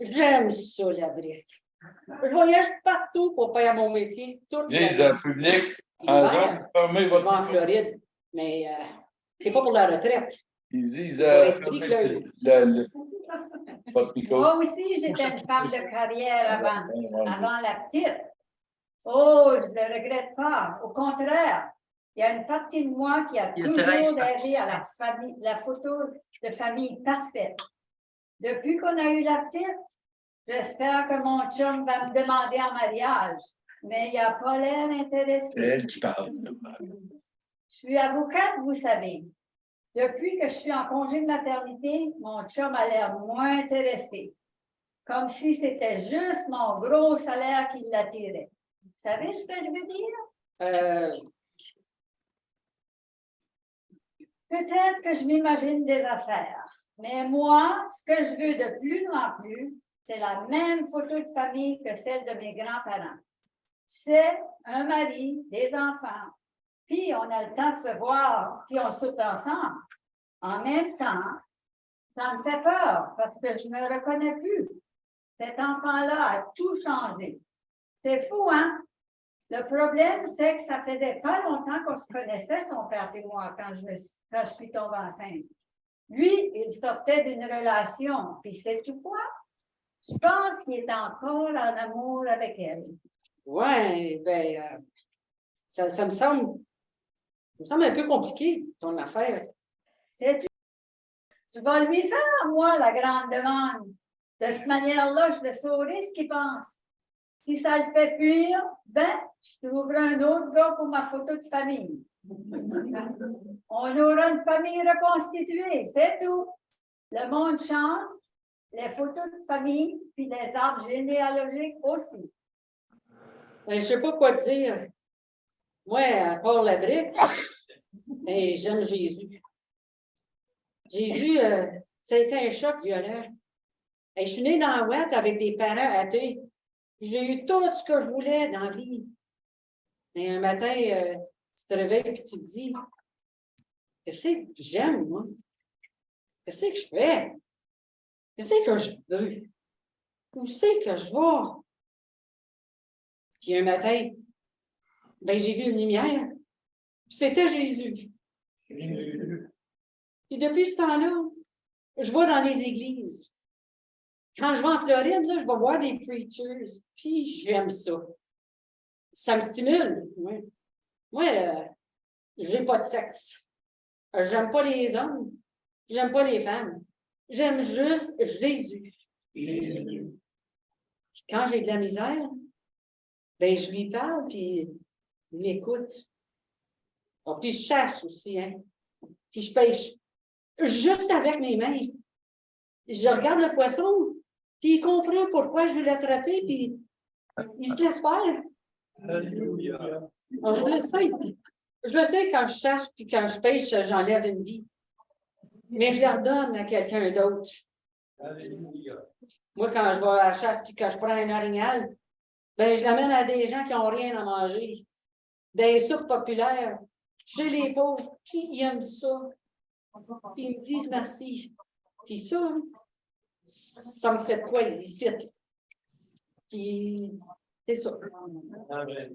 J'aime ça, la brique. Je voyage partout pour faire mon métier. Dis en public, en zone, fermez Je vais en votre. Floride, mais c'est pas pour la retraite. Ils disent, Pour être fermez bricoleuse. votre micro. Moi aussi, j'étais une femme de carrière avant la petite. Oh, je ne le regrette pas. Au contraire, il y a une partie de moi qui a toujours rêvé à la famille, la photo de famille parfaite. Depuis qu'on a eu la petite, j'espère que mon chum va me demander en mariage, mais il n'a pas l'air intéressé. C'est elle qui parle. Je suis avocate, vous savez. Depuis que je suis en congé de maternité, mon chum a l'air moins intéressé. Comme si c'était juste mon gros salaire qui l'attirait. Vous savez ce que je veux dire? Peut-être que je m'imagine des affaires. Mais moi, ce que je veux de plus en plus, c'est la même photo de famille que celle de mes grands-parents. C'est un mari, des enfants. Puis on a le temps de se voir, puis on soupe ensemble. En même temps, ça me fait peur parce que je ne me reconnais plus. Cet enfant-là a tout changé. C'est fou, hein? Le problème, c'est que ça faisait pas longtemps qu'on se connaissait, son père et moi, quand je suis tombée enceinte. Lui, il sortait d'une relation, puis c'est tout quoi? Je pense qu'il est encore en amour avec elle. Ouais, ben, ça me semble un peu compliqué, ton affaire. C'est tout. Je vais lui faire, moi, la grande demande. De cette manière-là, je le saurai ce qu'il pense. Si ça le fait fuir, ben, je trouverai un autre gars pour ma photo de famille. On aura une famille reconstituée, c'est tout. Le monde change, les photos de famille, puis les arbres généalogiques aussi. Ben, je ne sais pas quoi te dire. Moi, à part la brique, ben, j'aime Jésus. Jésus, ça a été un choc violent. Et je suis née dans la ouate avec des parents athées. J'ai eu tout ce que je voulais dans la vie. Mais un matin, tu te réveilles et tu te dis, qu'est-ce que j'aime, moi? Qu'est-ce que je fais? Qu'est-ce que je veux? Où c'est que je vais? Puis un matin, ben, j'ai vu une lumière. C'était Jésus. Et depuis ce temps-là, je vais dans les églises. Quand je vais en Floride, là, je vais voir des preachers, puis j'aime ça. Ça me stimule. Moi, j'ai pas de sexe. J'aime pas les hommes, j'aime pas les femmes. J'aime juste Jésus. Puis quand j'ai de la misère, ben je lui parle, puis il m'écoute. Oh, puis je chasse aussi, hein. Puis je pêche juste avec mes mains. Je regarde le poisson, puis il comprend pourquoi je veux l'attraper, puis il se laisse faire. Alléluia. Alors, je le sais. Je le sais, quand je chasse, puis quand je pêche, j'enlève une vie. Mais je la redonne à quelqu'un d'autre. Alléluia. Moi, quand je vais à la chasse, puis quand je prends un orignal, ben je l'amène à des gens qui n'ont rien à manger. Des soupes populaires. Chez les pauvres, puis ils aiment ça. Puis ils me disent merci. Puis ça me fait de quoi ici? Puis c'est ça. Amen.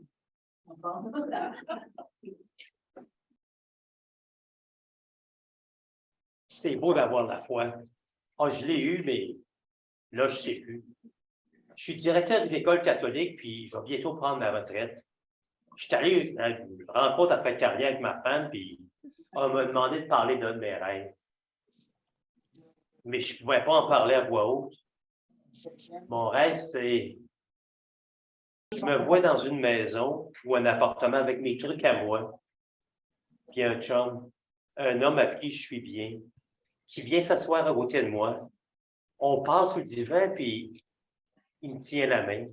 C'est beau d'avoir la foi. Ah, je l'ai eu, mais là, je ne sais plus. Je suis directeur d'une école catholique, puis je vais bientôt prendre ma retraite. Je suis allé à une rencontre après carrière avec ma femme, puis on m'a demandé de parler d'un de mes rêves. Mais je ne pouvais pas en parler à voix haute. Mon rêve, c'est... Je me vois dans une maison ou un appartement avec mes trucs à moi, puis un chum, un homme avec qui je suis bien, qui vient s'asseoir à côté de moi. On passe au divan, puis il me tient la main.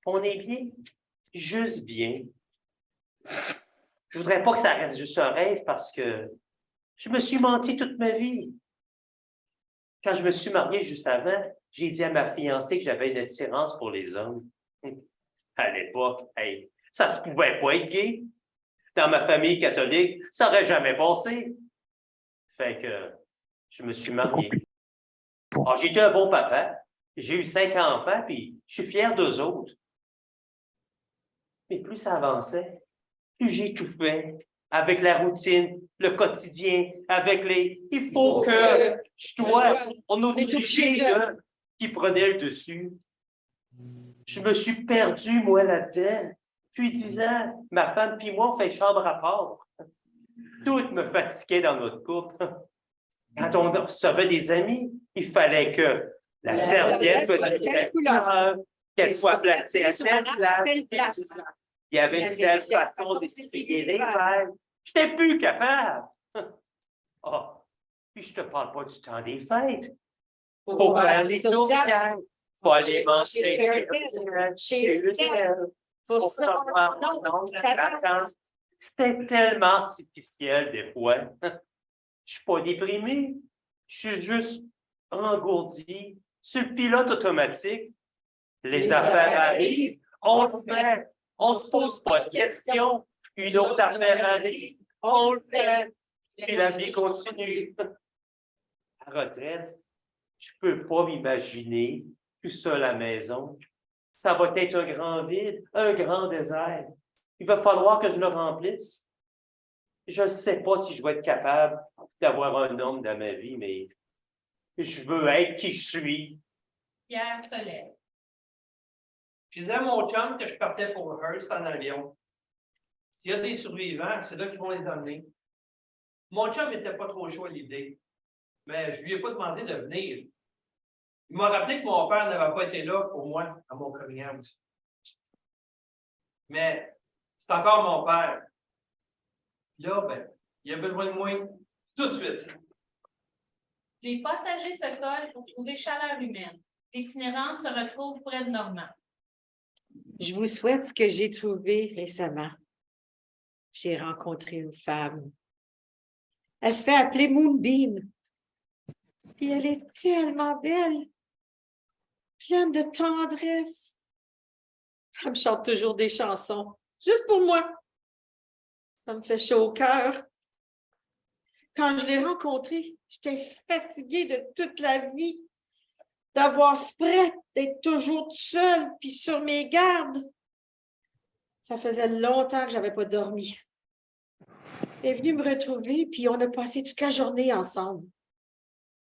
On est bien, juste bien. Je voudrais pas que ça reste juste un rêve parce que je me suis menti toute ma vie. Quand je me suis marié juste avant, j'ai dit à ma fiancée que j'avais une attirance pour les hommes. À l'époque, hey, ça se pouvait pas être gay. Dans ma famille catholique, ça n'aurait jamais passé. Fait que je me suis marié. Alors, j'ai été un bon papa. J'ai eu 5 enfants, puis je suis fier d'eux autres. Mais plus ça avançait, plus j'étouffais avec la routine, le quotidien, avec les « il faut que je dois », on est obligé de qui prenait le dessus. Je me suis perdu, moi, là-dedans. Depuis 10 ans, ma femme puis moi, on fait chambre à part. Tout me fatiguait dans notre couple. Quand on recevait des amis, il fallait que la serviette soit qu'elle soit placée à telle place. Il y avait une telle façon d'essuyer les verres. Je n'étais plus capable. Oh, puis je ne te parle pas du temps des fêtes. Il faut faire les dossiers. Il faut aller manger chez l'hôtel. Faut savoir le nombre de vacances. C'était tellement artificiel des fois. Je ne suis pas déprimé. Je suis juste engourdi. Sur le pilote automatique, les affaires arrivent, on le fait. On ne se pose pas de questions. Une autre affaire arrive, on le fait. Et la vie continue. À la retraite, je ne peux pas m'imaginer tout seul à la maison. Ça va être un grand vide, un grand désert. Il va falloir que je le remplisse. Je ne sais pas si je vais être capable d'avoir un homme dans ma vie, mais je veux être qui je suis. Pierre se lève. Je disais à mon chum que je partais pour Hearst en avion. S'il y a des survivants, c'est là qu'ils vont les amener. Mon chum n'était pas trop chaud à l'idée, mais je ne lui ai pas demandé de venir. Il m'a rappelé que mon père n'avait pas été là pour moi à mon coming out. Mais c'est encore mon père. Là, ben, il a besoin de moi tout de suite. Les passagers se collent pour trouver chaleur humaine. L'itinérante se retrouve près de Normand. Je vous souhaite ce que j'ai trouvé récemment. J'ai rencontré une femme. Elle se fait appeler Moonbeam. Puis elle est tellement belle, pleine de tendresse. Elle me chante toujours des chansons, juste pour moi. Ça me fait chaud au cœur. Quand je l'ai rencontrée, j'étais fatiguée de toute la vie, d'avoir fret, d'être toujours seule, puis sur mes gardes. Ça faisait longtemps que je n'avais pas dormi. Elle est venue me retrouver, puis on a passé toute la journée ensemble.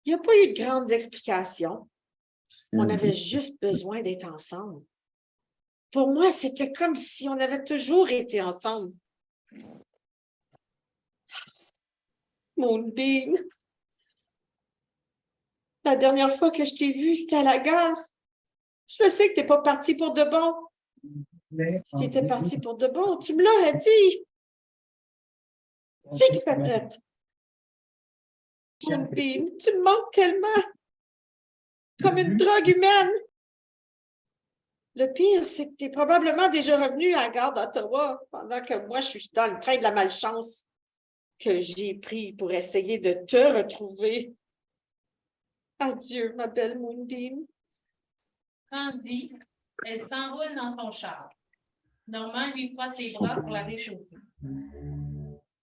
Il n'y a pas eu de grandes explications. On avait juste besoin d'être ensemble. Pour moi, c'était comme si on avait toujours été ensemble. Moonbeam. La dernière fois que je t'ai vue, c'était à la gare. Je sais que tu n'es pas parti pour de bon. Si tu étais parti pour de bon, tu me l'aurais dit. C'est prête. Moonbeam, tu me manques tellement. Comme une drogue humaine. Le pire, c'est que tu es probablement déjà revenu à la gare d'Ottawa pendant que moi, je suis dans le train de la malchance que j'ai pris pour essayer de te retrouver. Adieu, ma belle Moonbeam. Transi, elle s'enroule dans son char. Normand lui frotte les bras pour la réchauffer.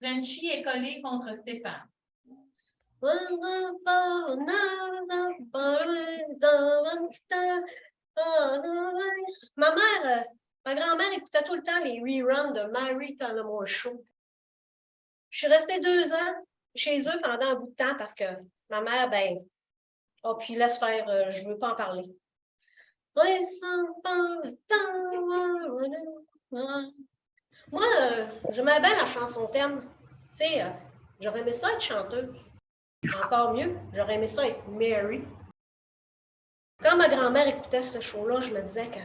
Frenchy est collé contre Stéphane. Ma grand-mère écoutait tout le temps les reruns de Mary Tyler Show. Je suis restée 2 ans chez eux pendant un bout de temps parce que ma mère, puis laisse faire, je ne veux pas en parler. Moi, j'aimais bien la chanson thème. Tu sais, j'aurais aimé ça être chanteuse. Encore mieux, j'aurais aimé ça être Mary. Quand ma grand-mère écoutait ce show-là, je me disais que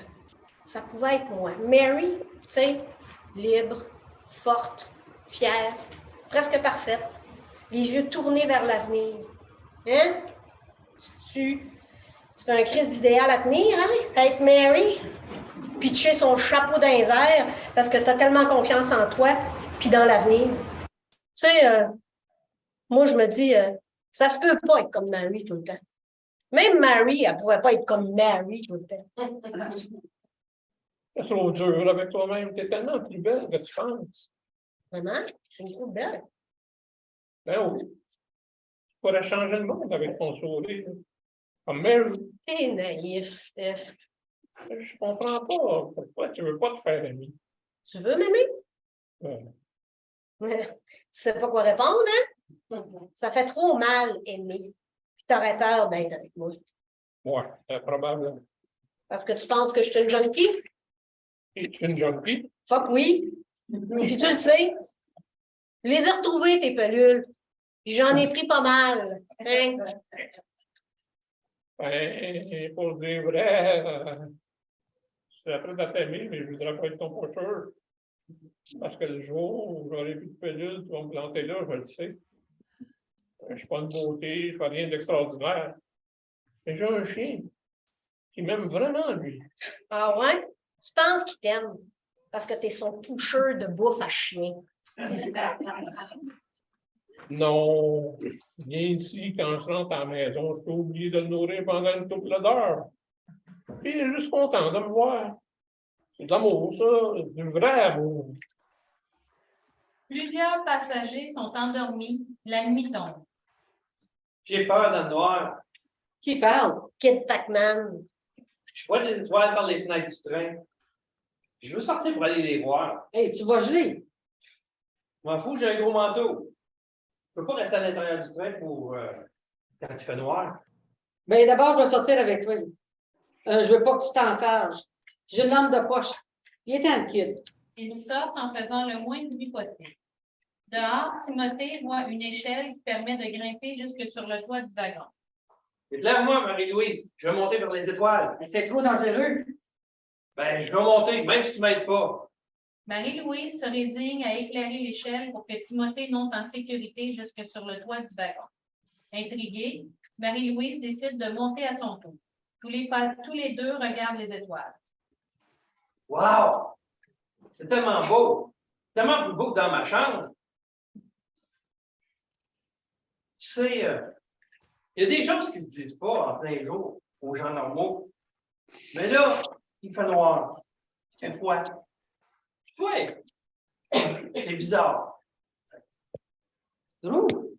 ça pouvait être moi. Mary, tu sais, libre, forte, fière, presque parfaite, les yeux tournés vers l'avenir. Hein? C'est un crise d'idéal à tenir, hein? Être Mary, pitcher son chapeau dans les airs parce que tu as tellement confiance en toi puis dans l'avenir. Tu sais, moi, je me dis, ça se peut pas être comme Mary tout le temps. Même Mary, elle pouvait pas être comme Mary tout le temps. C'est trop dur avec toi-même. Tu es tellement plus belle que tu penses. Vraiment? Je me trouve belle. Ben oui. Tu pourrais changer le monde avec ton sourire. Comme Mary. T'es naïf, Steph. Je comprends pas pourquoi tu veux pas te faire aimer. Tu veux m'aimer? Ouais. Tu sais pas quoi répondre, hein? Ça fait trop mal aimer. Puis t'aurais peur d'être avec moi. Ouais, probablement. Parce que tu penses que je suis une junkie? Et tu es une junkie? Fuck oui. Puis tu le sais. Je les ai retrouvées, tes pelules. Puis j'en ai pris pas mal. Tiens. Ben, pour dire vrai, je suis prêt à t'aimer, mais je ne voudrais pas être ton pocheur. Parce que le jour où j'aurai plus de pilules, tu vas me planter là, je le sais. Je ne suis pas une beauté, je ne fais rien d'extraordinaire. Mais j'ai un chien qui m'aime vraiment, lui. Ah ouais? Tu penses qu'il t'aime? Parce que t'es son pusher de bouffe à chien. Non, viens ici, quand je rentre à la maison, je peux oublier de le nourrir pendant une couple d'heures. Puis il est juste content de me voir. C'est de l'amour, ça, du vrai amour. Plusieurs passagers sont endormis. La nuit tombe. J'ai peur dans le noir. Qui parle? Kid Pac-Man. Je vois des étoiles par les fenêtres du train. Je veux sortir pour aller les voir. Hey, tu vas geler. Je m'en fous, j'ai un gros manteau. Je peux pas rester à l'intérieur du train pour quand il fait noir. Bien, d'abord, je vais sortir avec toi. Je veux pas que tu t'encages. J'ai une lampe de poche. Il est temps, le kid. Ils sortent en faisant le moins de bruit possible. Dehors, Timothée voit une échelle qui permet de grimper jusque sur le toit du wagon. Lève-moi, Marie-Louise. Je vais monter vers les étoiles. C'est trop dangereux. Ben, je vais monter, même si tu m'aides pas. Marie-Louise se résigne à éclairer l'échelle pour que Timothée monte en sécurité jusque sur le toit du wagon. Intriguée, Marie-Louise décide de monter à son tour. Tous les deux regardent les étoiles. Wow! C'est tellement beau. Tellement plus beau que dans ma chambre. Tu sais, il y a des choses qui ne se disent pas en plein jour aux gens normaux. Mais là, il fait noir. Il fait froid. Puis toi, c'est bizarre. Tu trouves?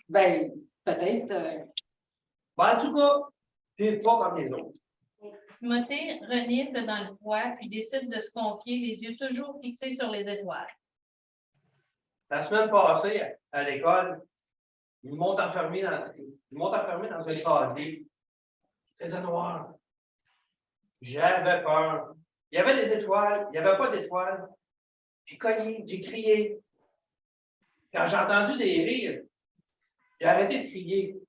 Ben, peut-être. Ben, en tout cas, tu n'es pas comme les autres. Timothée renifle dans le froid puis décide de se confier, les yeux toujours fixés sur les étoiles. La semaine passée, à l'école, ils m'ont enfermé dans un casier. Il faisait noir. J'avais peur. Il y avait des étoiles, il n'y avait pas d'étoiles. J'ai cogné, j'ai crié. Quand j'ai entendu des rires, j'ai arrêté de crier,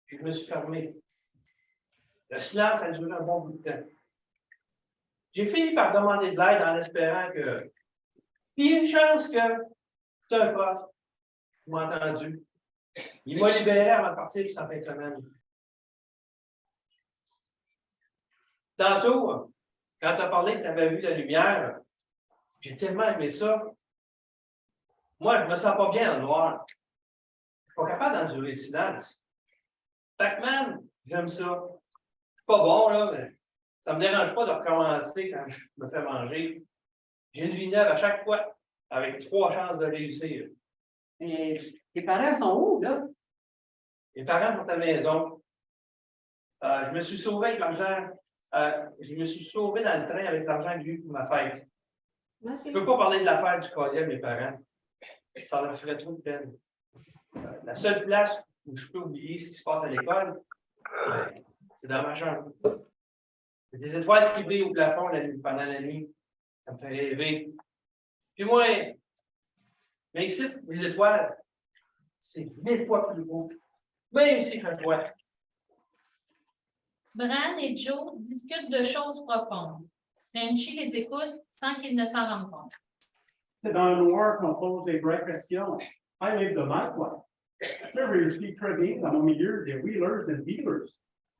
puis je me suis fermé. Le silence a duré un bon bout de temps. J'ai fini par demander de l'aide en espérant que. Puis une chance que c'est un prof qui m'a entendu. Il m'a libéré avant de partir pour sa fin de semaine. Tantôt, quand tu as parlé que tu avais vu la lumière, j'ai tellement aimé ça. Moi, je ne me sens pas bien en noir. Je ne suis pas capable d'endurer le silence. Pac-Man, j'aime ça. Je suis pas bon, là, mais ça ne me dérange pas de recommencer quand je me fais manger. J'ai une vie neuve à chaque fois, avec 3 chances de réussir. Et tes parents sont où, là? Mes parents sont à la maison. Je me suis sauvé avec l'argent. Je me suis sauvé dans le train avec l'argent que j'ai eu pour ma fête. Je ne peux pas parler de l'affaire du casier de mes parents. Ça leur ferait trop de peine. La seule place où je peux oublier ce qui se passe à l'école, c'est dans ma chambre. Il y a des étoiles qui brillent au plafond pendant la nuit. Ça me fait rêver. Puis moi, mais ici, les étoiles, c'est 1000 fois plus beau. Même s'il fait froid. Bran et Joe discutent de choses profondes. Frenchy les écoute sans qu'ils ne s'en rendent compte. C'est dans le noir qu'on pose les vraies questions. I live the nightlife. Je réussis très bien dans mon milieu des wheelers and dealers,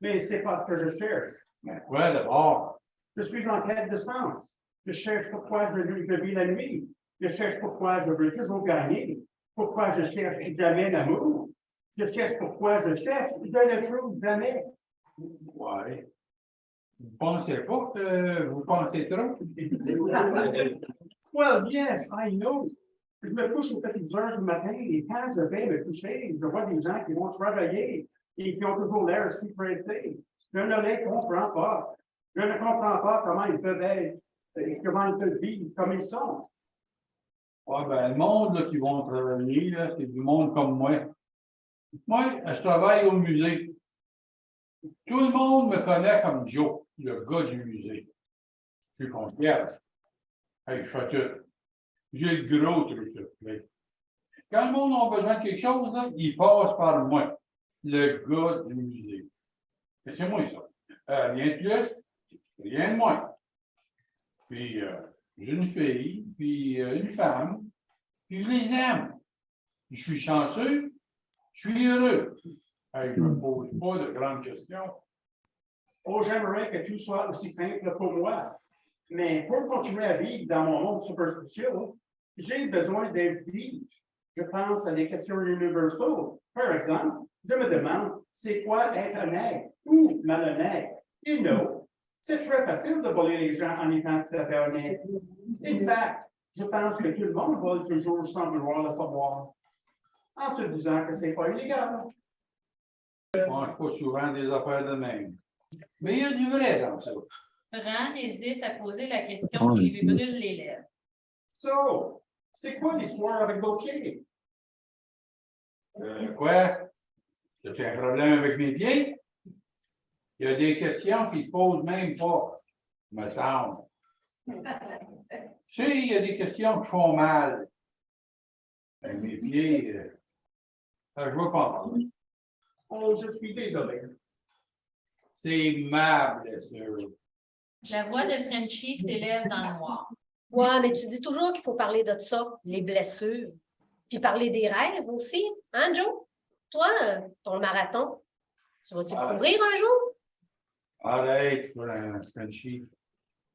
mais c'est pas ce que je cherche. Mais quoi d'abord? Je suis en quête de sens. Je cherche pourquoi je vis la nuit. Je cherche pourquoi je veux toujours gagner. Pourquoi je cherche jamais l'amour. Je cherche pourquoi je cherche. Je ne trouve jamais. Ouais. Vous pensez pas que vous pensez trop? Well, yes, I know. Je me couche aux petites heures du matin et quand je vais me coucher, je vois des gens qui vont travailler et qui ont toujours l'air si pressés. Je ne les comprends pas. Je ne comprends pas comment ils peuvent être, comment ils peuvent vivre comme ils sont. Ouais, ben, le monde là, qui vont travailler, là, c'est du monde comme moi. Moi, je travaille au musée. Tout le monde me connaît comme Joe, le gars du musée. Je suis concierge. Hey, je fais tout. J'ai le gros truc sur le play. Quand le monde a besoin de quelque chose, là, il passe par moi, le gars du musée. Et c'est moi ça. Rien de plus, rien de moins. Puis, j'ai une fille, puis une femme, puis je les aime. Je suis chanceux, je suis heureux. Hey, je ne me pose pas de grandes questions. Oh, j'aimerais que tout soit aussi simple pour moi. Mais pour continuer à vivre dans mon monde superstitieux, j'ai besoin d'être vivre. Je pense à des questions universelles. Par exemple, je me demande, c'est quoi être honnête ou malhonnête? You know, c'est très facile de voler les gens en étant tout à fait honnête. In fact, je pense que tout le monde vole toujours sans vouloir le savoir. En se disant que c'est pas illégal. Je ne mange pas souvent des affaires de même. Mais il y a du vrai dans ça. Bran hésite à poser la question qui lui brûle les lèvres. So, c'est quoi l'histoire avec Gauthier? Quoi? As-tu un problème avec mes pieds? Il y a des questions qui ne se posent même pas, me semble. Tu sais, il y a des questions qui font mal. Ben, mes pieds, je ne veux pas. Oh, je suis désolé. C'est ma blessure. La voix de Frenchy s'élève dans le noir. Ouais, mais tu dis toujours qu'il faut parler de ça, les blessures. Puis parler des rêves aussi. Hein, Joe? Toi, ton marathon, tu vas-tu courir un jour? Arrête, Frenchy.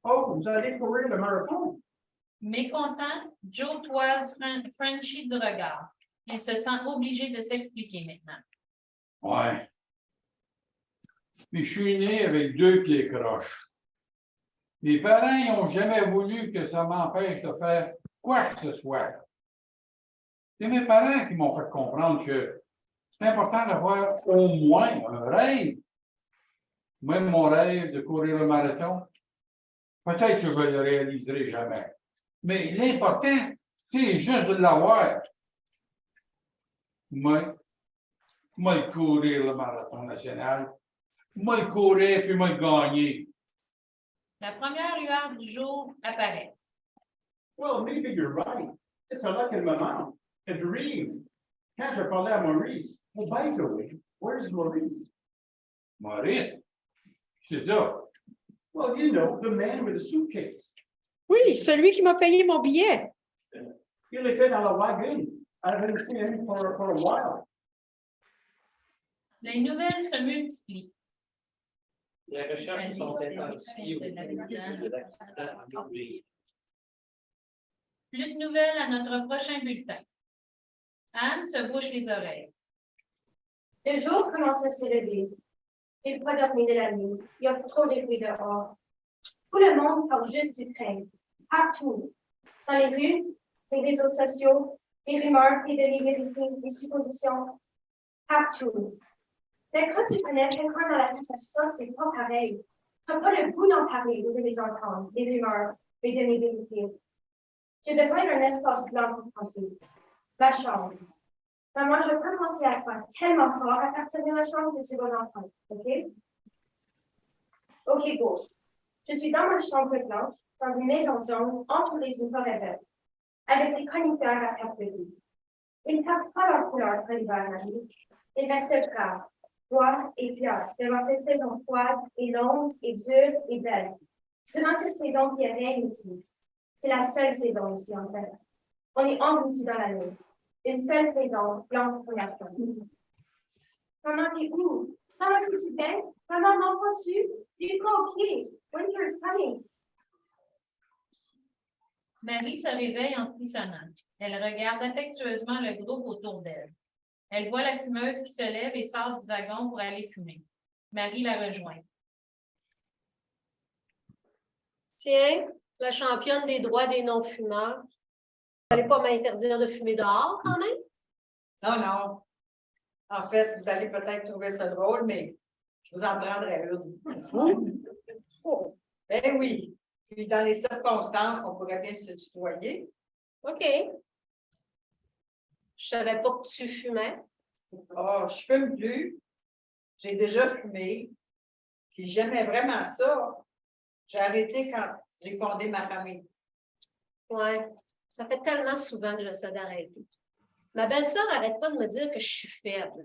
Oh, vous allez courir le marathon? Mécontent, Joe toise Frenchy du regard. Il se sent obligé de s'expliquer maintenant. Ouais. Puis je suis né avec 2 pieds croches. Mes parents n'ont jamais voulu que ça m'empêche de faire quoi que ce soit. C'est mes parents qui m'ont fait comprendre que c'est important d'avoir au moins un rêve. Même mon rêve de courir le marathon, peut-être que je ne le réaliserai jamais. Mais l'important, c'est juste de l'avoir. Moi, courir le marathon national, Moi, le courir, puis moi, le gagner. La première lueur du jour apparaît. Well, maybe you're right. C'est là qu'elle me manque. A dream. Quand je parlais à Maurice, oh, by the way, where's Maurice? Maurice? C'est ça. Well, you know, the man with the suitcase. Oui, celui qui m'a payé mon billet. Il était dans le wagon. I haven't seen him for a while. Les nouvelles se multiplient. Les recherches sont intensifiées au début de l'accident. Plus de nouvelles à notre prochain bulletin. Anne se bouche les oreilles. Le jour commence à se lever. Il faut dormir de la nuit. Il y a trop de bruit dehors. Tout le monde parle juste du train. Partout. Dans les rues, les réseaux sociaux, les rumeurs et de vérités, les suppositions. Partout. Mais quand tu connais quelqu'un dans la catastrophe, c'est pas pareil. Tu n'as pas le goût d'en parler ou de les entendre, des rumeurs et de mes vérités. J'ai besoin d'un espace blanc pour penser. La chambre. Maman, je peux commencer à faire tellement fort à partir de la chambre de ce bon enfant, OK? OK, go. Je suis dans ma chambre blanche, dans une maison jaune, entourée d'une forêt verte, avec des conifères à perte de vue. Ils ne tapent pas leur couleur quand l'hiver arrive. Ils restent graves, droits et fiers devant cette saison froide et longue et dure et belle. Durant cette saison qui règne ici. C'est la seule saison ici, en fait. On est engloutis dans la nuit. Une seule saison, blanche pour la fin. Maman, t'es où? Dans la petite bain? Maman, non, pas su. Il faut au pied. Winter is coming. Marie se réveille en frissonnant. Elle regarde affectueusement le groupe autour d'elle. Elle voit la fumeuse qui se lève et sort du wagon pour aller fumer. Marie la rejoint. Tiens, la championne des droits des non-fumeurs. Vous n'allez pas m'interdire de fumer dehors, quand même? Non, non. En fait, vous allez peut-être trouver ça drôle, mais je vous en prendrai une. Oh. Ben oui. Puis dans les circonstances, on pourrait bien se tutoyer. OK. Je savais pas que tu fumais. Oh, je fume plus. J'ai déjà fumé. Puis j'aimais vraiment ça. J'ai arrêté quand j'ai fondé ma famille. Ouais. Ça fait tellement souvent que j'essaie d'arrêter. Ma belle-sœur n'arrête pas de me dire que je suis faible,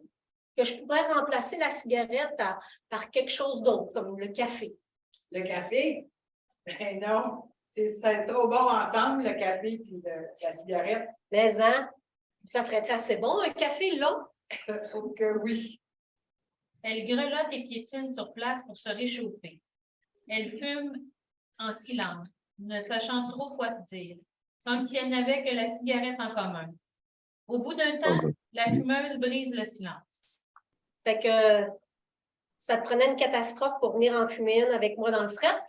que je pourrais remplacer la cigarette par quelque chose d'autre, comme le café. Le café? Ben non. C'est trop bon ensemble, le café et la cigarette. Mais hein? Ça serait assez bon, un café long? Oh que oui. Elle grelotte et piétine sur place pour se réchauffer. Elle fume en silence, ne sachant trop quoi se dire, comme si elle n'avait que la cigarette en commun. Au bout d'un temps, la fumeuse brise le silence. Fait que ça te prenait une catastrophe pour venir en fumer une avec moi dans le fret?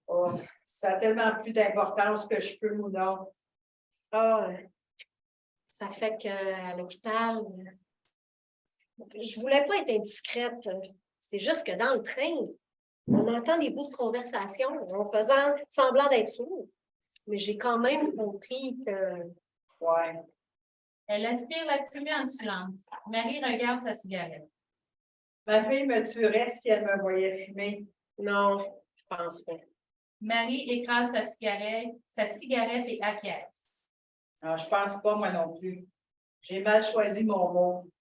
Oh, ça a tellement plus d'importance que je fume ou non. Ah, ça fait qu'à l'hôpital, je voulais pas être indiscrète. C'est juste que dans le train, on entend des bouts de conversation en faisant semblant d'être sourd. Mais j'ai quand même compris que... Ouais. Elle aspire la fumée en silence. Marie regarde sa cigarette. Ma fille me tuerait si elle me voyait fumer. Non, je pense pas. Marie écrase sa cigarette et acquiesce. Non, je pense pas, moi non plus. J'ai mal choisi mon mot.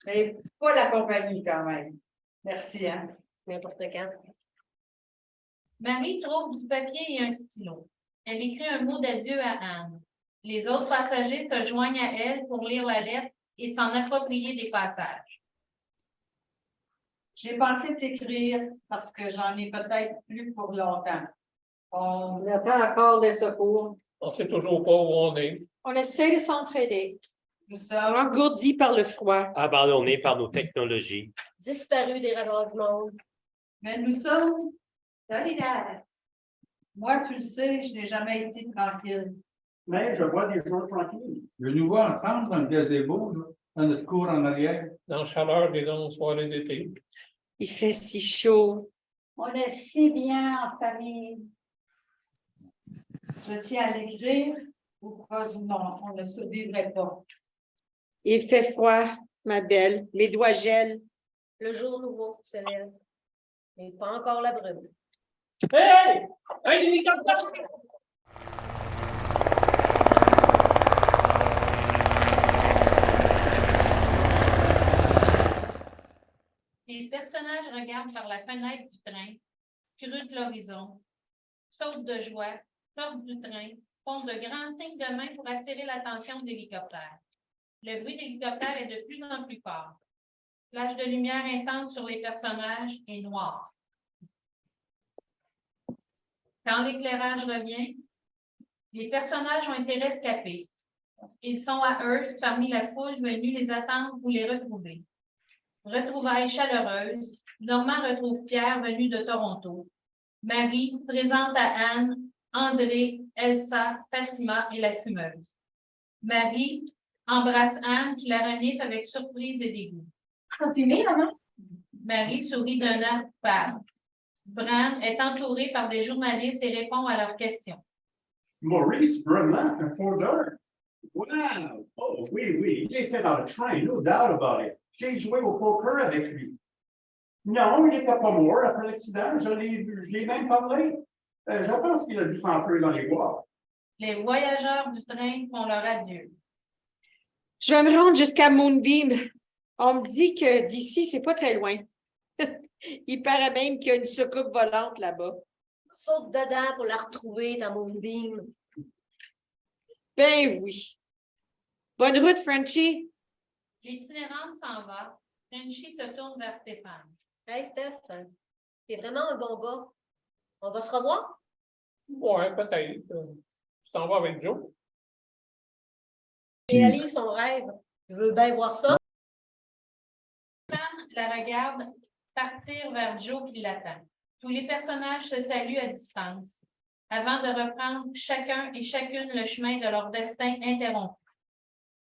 Mais pas la compagnie quand même. Merci, hein? N'importe quand. Marie trouve du papier et un stylo. Elle écrit un mot d'adieu à Anne. Les autres passagers se joignent à elle pour lire la lettre et s'en approprier des passages. J'ai pensé t'écrire parce que j'en ai peut-être plus pour longtemps. On attend encore des secours. On ne sait toujours pas où on est. On essaie de s'entraider. Nous sommes Engourdis par le froid. Abandonnés par nos technologies. Disparu des radars du monde. Mais nous sommes Solidaire. Moi, tu le sais, je n'ai jamais été tranquille. Mais je vois des gens tranquilles. Je nous vois ensemble dans le gazebo, là, dans notre cour en arrière. Dans la chaleur des longues soirées d'été. Il fait si chaud. On est si bien en famille. Je tiens à l'écrire ou pas ou non, on ne survivrait pas. Il fait froid, ma belle. Mes doigts gèlent. Le jour nouveau se lève. Mais pas encore la brume. Hey! Un hélicoptère! Les personnages regardent par la fenêtre du train, scrutent l'horizon, sautent de joie, sortent du train, font de grands signes de main pour attirer l'attention de l'hélicoptère. Le bruit d'hélicoptère est de plus en plus fort. Flash de lumière intense sur les personnages et noir. Quand l'éclairage revient, les personnages ont été rescapés. Ils sont à Hearst parmi la foule venue les attendre ou les retrouver. Retrouvailles chaleureuses, Normand retrouve Pierre venu de Toronto. Marie présente à Anne, André, Elsa, Fatima et la fumeuse. Marie embrasse Anne qui la renifle avec surprise et dégoût. T'as fumé, maman? Marie sourit d'un air coupable. Bran est entouré par des journalistes et répond à leurs questions. Maurice Brelan, un fondeur. Wow! Oh, oui, il était dans le train, no doubt about it. J'ai joué au poker avec lui. Non, il n'était pas mort après l'accident, je l'ai même parlé. Je pense qu'il a dû s'enfuir dans les bois. Les voyageurs du train font leur adieu. Je vais me rendre jusqu'à Moonbeam. On me dit que d'ici, c'est pas très loin. Il paraît même qu'il y a une soucoupe volante là-bas. Saute dedans pour la retrouver dans Moonbeam. Ben oui. Bonne route, Frenchie. L'itinérante s'en va. Frenchie se tourne vers Stéphane. Hey, Steph, t'es vraiment un bon gars. On va se revoir? Ouais, peut-être. Tu t'en vas avec Joe? Réalise son rêve. Je veux bien voir ça. Stéphane la regarde partir vers Joe qui l'attend. Tous les personnages se saluent à distance, avant de reprendre chacun et chacune le chemin de leur destin interrompu.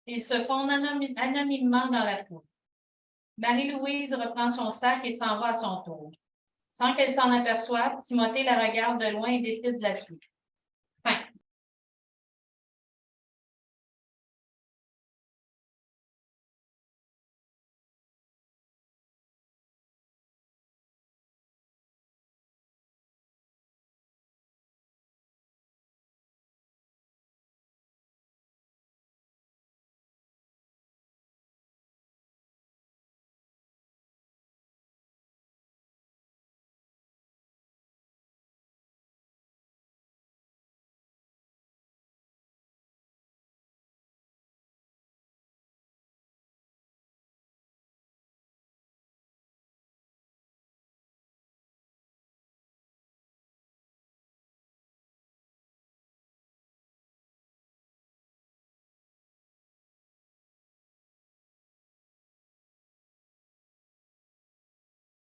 Ils se fondent anonymement dans la foule. Marie-Louise reprend son sac et s'en va à son tour. Sans qu'elle s'en aperçoive, Timothée la regarde de loin et décide de la suivre.